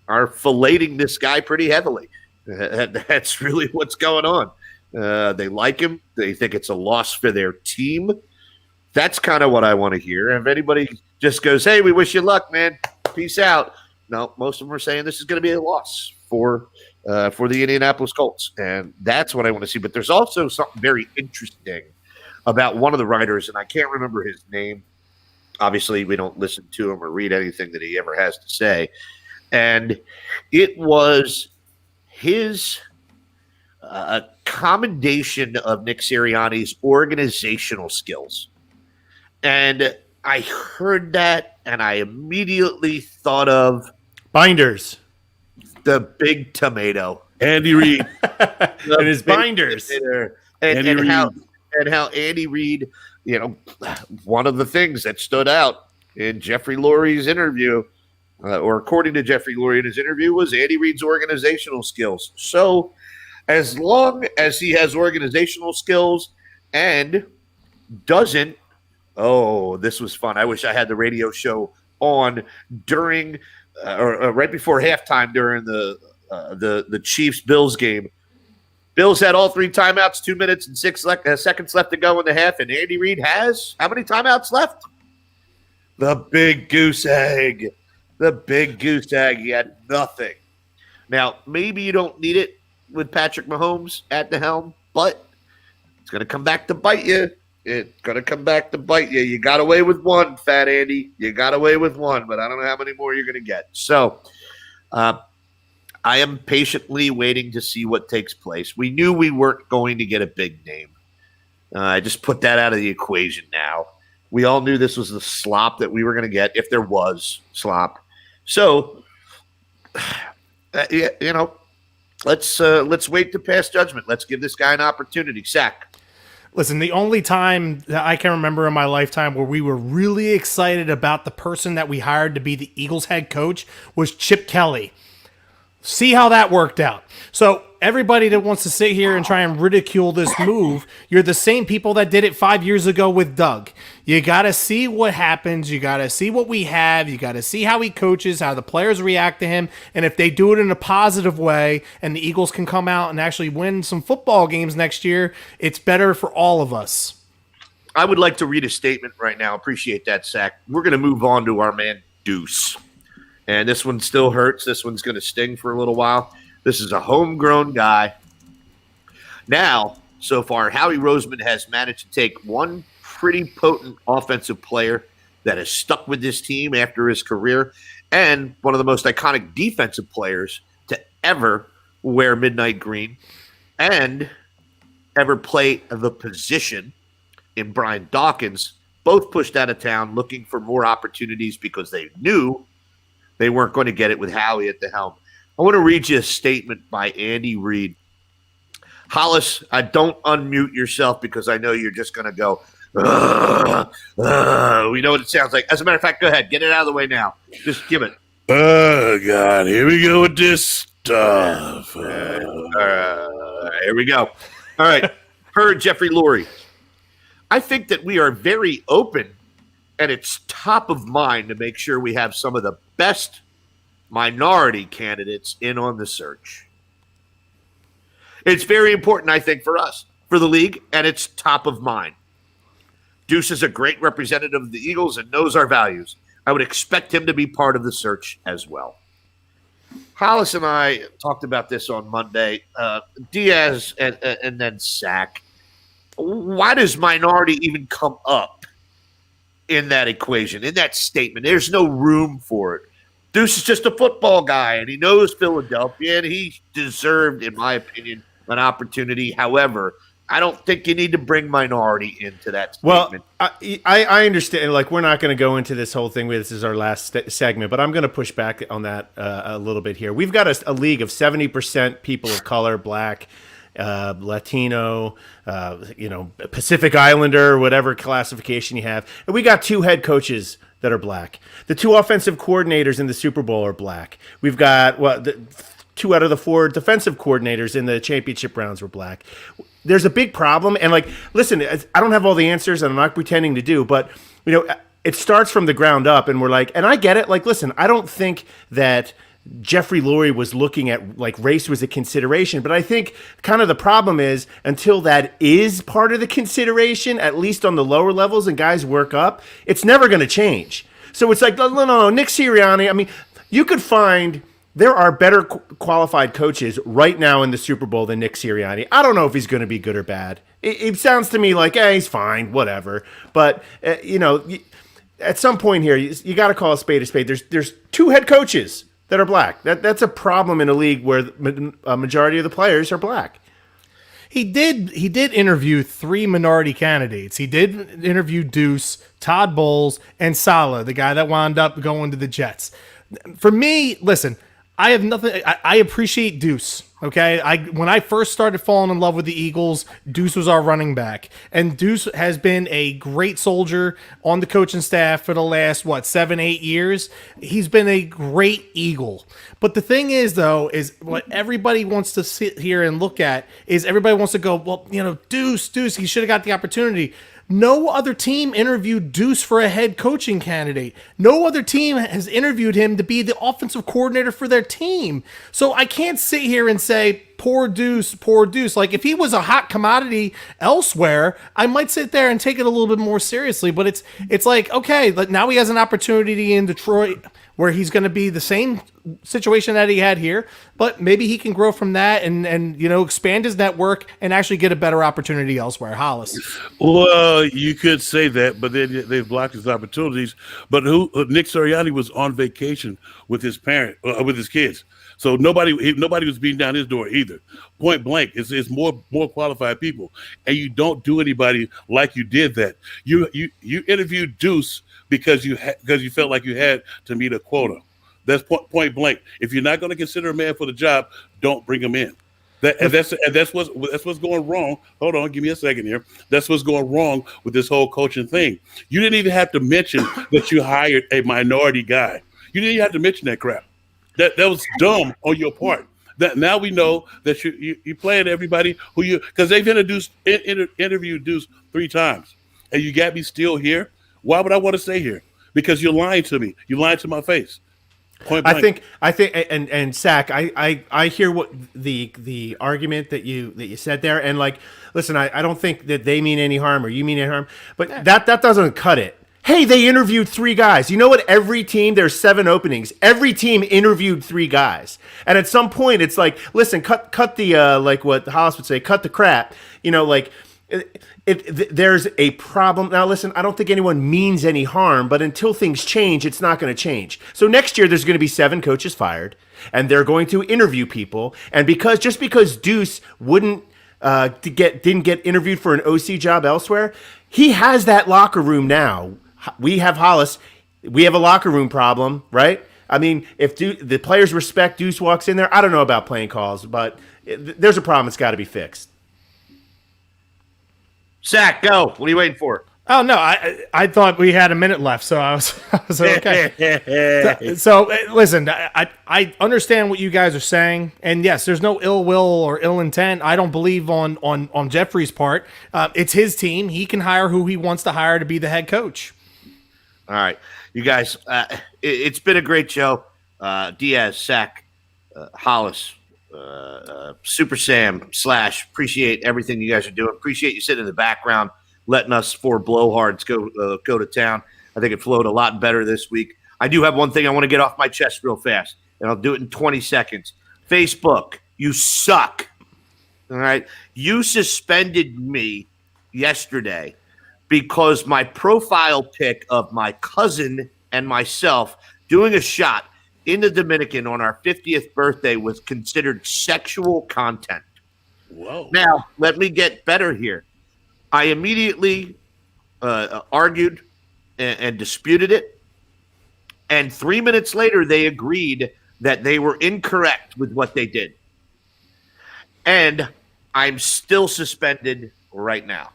filleting this guy pretty heavily. That's really what's going on. They like him. They think it's a loss for their team. That's kind of what I want to hear. If anybody just goes, hey, we wish you luck, man, peace out. No, most of them are saying this is going to be a loss for the Indianapolis Colts, and that's what I want to see. But there's also something very interesting about one of the writers, and I can't remember his name. Obviously, we don't listen to him or read anything that he ever has to say. And it was his commendation of Nick Sirianni's organizational skills. And I heard that, and I immediately thought of Binders. The big tomato. Andy Reid. And his binders. And how Andy Reid, one of the things that stood out in Jeffrey Lurie's interview, or according to Jeffrey Lurie in his interview, was Andy Reid's organizational skills. So as long as he has organizational skills and doesn't, this was fun. I wish I had the radio show on during or right before halftime during the Chiefs-Bills game. Bills had all 3 timeouts, 2 minutes and 6 seconds left to go in the half, and Andy Reid has how many timeouts left? The big goose egg. The big goose egg. He had nothing. Now, maybe you don't need it with Patrick Mahomes at the helm, but it's going to come back to bite you. It's going to come back to bite you. You got away with one, Fat Andy. You got away with one, but I don't know how many more you're going to get. So I am patiently waiting to see what takes place. We knew we weren't going to get a big name. I just put that out of the equation now. We all knew this was the slop that we were going to get, if there was slop. So, let's wait to pass judgment. Let's give this guy an opportunity. Sack. Listen, the only time that I can remember in my lifetime where we were really excited about the person that we hired to be the Eagles head coach was Chip Kelly. See how that worked out. So everybody that wants to sit here and try and ridicule this move, you're the same people that did it 5 years ago with Doug. You got to see what happens. You got to see what we have. You got to see how he coaches, how the players react to him. And if they do it in a positive way and the Eagles can come out and actually win some football games next year, it's better for all of us. I would like to read a statement right now. Appreciate that, Sack. We're going to move on to our man Deuce. And this one still hurts. This one's going to sting for a little while. This is a homegrown guy. Now, so far, Howie Roseman has managed to take one pretty potent offensive player that has stuck with this team after his career and one of the most iconic defensive players to ever wear midnight green and ever play the position in Brian Dawkins, both pushed out of town looking for more opportunities because they knew they weren't going to get it with Howie at the helm. I want to read you a statement by Andy Reid. Hollis, don't unmute yourself because I know you're just going to go, we know what it sounds like. As a matter of fact, go ahead. Get it out of the way now. Just give it. Oh, God. Here we go with this stuff. Here we go. All right. Per Jeffrey Lurie. I think that we are very open and it's top of mind to make sure we have some of the best minority candidates in on the search. It's very important, I think, for us, for the league, and it's top of mind. Deuce is a great representative of the Eagles and knows our values. I would expect him to be part of the search as well. Hollis and I talked about this on Monday. Diaz and then Sack. Why does minority even come up in that equation, in that statement? There's no room for it. Deuce is just a football guy, and he knows Philadelphia, and he deserved, in my opinion, an opportunity. However, I don't think you need to bring minority into that statement. Well, I understand. Like, we're not going to go into this whole thing. This is our last segment, but I'm going to push back on that a little bit here. We've got a league of 70% people of color, black, Latino, Pacific Islander, whatever classification you have. And we got 2 head coaches that are black. The 2 offensive coordinators in the Super Bowl are black. We've got 2 out of the 4 defensive coordinators in the championship rounds were black. There's a big problem. And listen, I don't have all the answers and I'm not pretending to do, but it starts from the ground up and we're like, and I get it. Listen, I don't think that Jeffrey Lurie was looking at race was a consideration, but I think kind of the problem is until that is part of the consideration, at least on the lower levels and guys work up, it's never going to change. So it's no, Nick Sirianni. I mean, you could find there are better qualified coaches right now in the Super Bowl than Nick Sirianni. I don't know if he's going to be good or bad. It sounds to me like, he's fine, whatever. But at some point here, you got to call a spade a spade. There's 2 head coaches that are black. That's a problem in a league where a majority of the players are black. He did interview 3 minority candidates. He did interview Deuce, Todd Bowles, and Saleh, the guy that wound up going to the Jets. For me, listen, I have nothing. I appreciate Deuce. Okay, when I first started falling in love with the Eagles, Deuce was our running back, and Deuce has been a great soldier on the coaching staff for the last 7-8 years. He's been a great Eagle. But the thing is, though, is what everybody wants to sit here and look at is everybody wants to go, well, Deuce, he should have got the opportunity. No other team interviewed Deuce for a head coaching candidate. No other team has interviewed him to be the offensive coordinator for their team. So I can't sit here and say, poor Deuce, poor Deuce. If he was a hot commodity elsewhere, I might sit there and take it a little bit more seriously. But it's like, okay, now he has an opportunity in Detroit where he's going to be the same situation that he had here, but maybe he can grow from that and expand his network and actually get a better opportunity elsewhere. Hollis. Well, you could say that, but then they've blocked his opportunities. But Nick Sirianni was on vacation with his with his kids. So nobody was beating down his door either. Point blank, it's more qualified people, and you don't do anybody like you did that. You interviewed Deuce because you felt like you had to meet a quota. That's point blank. If you're not going to consider a man for the job, don't bring him in. That's what's going wrong. Hold on, give me a second here. That's what's going wrong with this whole coaching thing. You didn't even have to mention that you hired a minority guy. You didn't even have to mention that crap. That was dumb on your part. That now we know that you playing everybody because they've interviewed Deuce 3 times, and you got me still here. Why would I want to stay here? Because you're lying to me. You lied to my face. Point blank. I think, and Zach, I hear what the argument that you said there, and like, listen, I don't think that they mean any harm or you mean any harm, but that doesn't cut it. Hey, they interviewed 3 guys. You know what? Every team, there's 7 openings. Every team interviewed 3 guys. And at some point, it's like, listen, cut the, like what Hollis would say, cut the crap. There's a problem. Now, listen, I don't think anyone means any harm, but until things change, it's not going to change. So next year, there's going to be 7 coaches fired, and they're going to interview people. And just because Deuce didn't get interviewed for an OC job elsewhere, he has that locker room now. We have Hollis. We have a locker room problem, right? I mean, if the players respect Deuce walks in there, I don't know about playing calls, but there's a problem. It's got to be fixed. Zach, go. What are you waiting for? Oh no, I thought we had a minute left, so I was okay. so listen, I understand what you guys are saying, and yes, there's no ill will or ill intent. I don't believe on Jeffrey's part. It's his team; he can hire who he wants to hire to be the head coach. All right, you guys, it's been a great show. Diaz, Zach, Hollis, Super Sam / appreciate everything you guys are doing. Appreciate you sitting in the background, letting us 4 blowhards go to town. I think it flowed a lot better this week. I do have one thing I want to get off my chest real fast, and I'll do it in 20 seconds. Facebook, you suck. All right? You suspended me yesterday because my profile pic of my cousin and myself doing a shot in the Dominican on our 50th birthday was considered sexual content. Whoa. Now, let me get better here. I immediately argued and disputed it. And 3 minutes later, they agreed that they were incorrect with what they did. And I'm still suspended right now.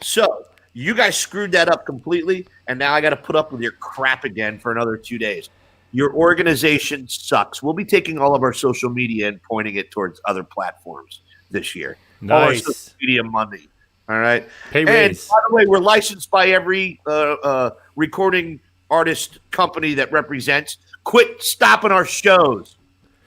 So you guys screwed that up completely, and now I got to put up with your crap again for another 2 days. Your organization sucks. We'll be taking all of our social media and pointing it towards other platforms this year. Nice. All our social media money. All right. Pay and raise. by the way, we're licensed by every recording artist company that represents. Quit stopping our shows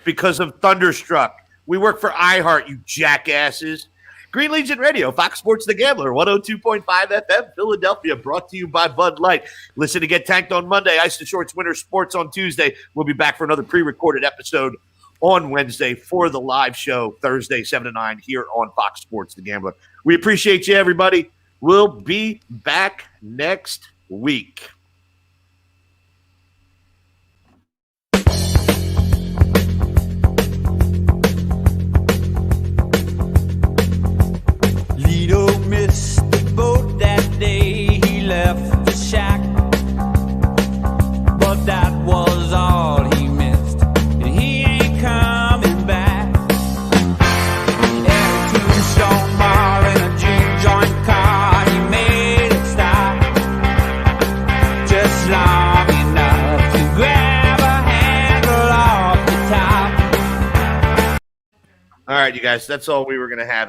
because of Thunderstruck. We work for iHeart, you jackasses. Green Legion Radio, Fox Sports The Gambler, 102.5 FM, Philadelphia, brought to you by Bud Light. Listen to Get Tanked on Monday, Ice to Shorts Winter Sports on Tuesday. We'll be back for another pre-recorded episode on Wednesday for the live show Thursday, 7 to 9 here on Fox Sports The Gambler. We appreciate you, everybody. We'll be back next week. Lido missed the boat that day he left the shack, but that was all he missed, and he ain't coming back. Every Tombstone bar and a juke joint car, he made it stop just long enough to grab a handle off the top. All right, you guys, that's all we were going to have is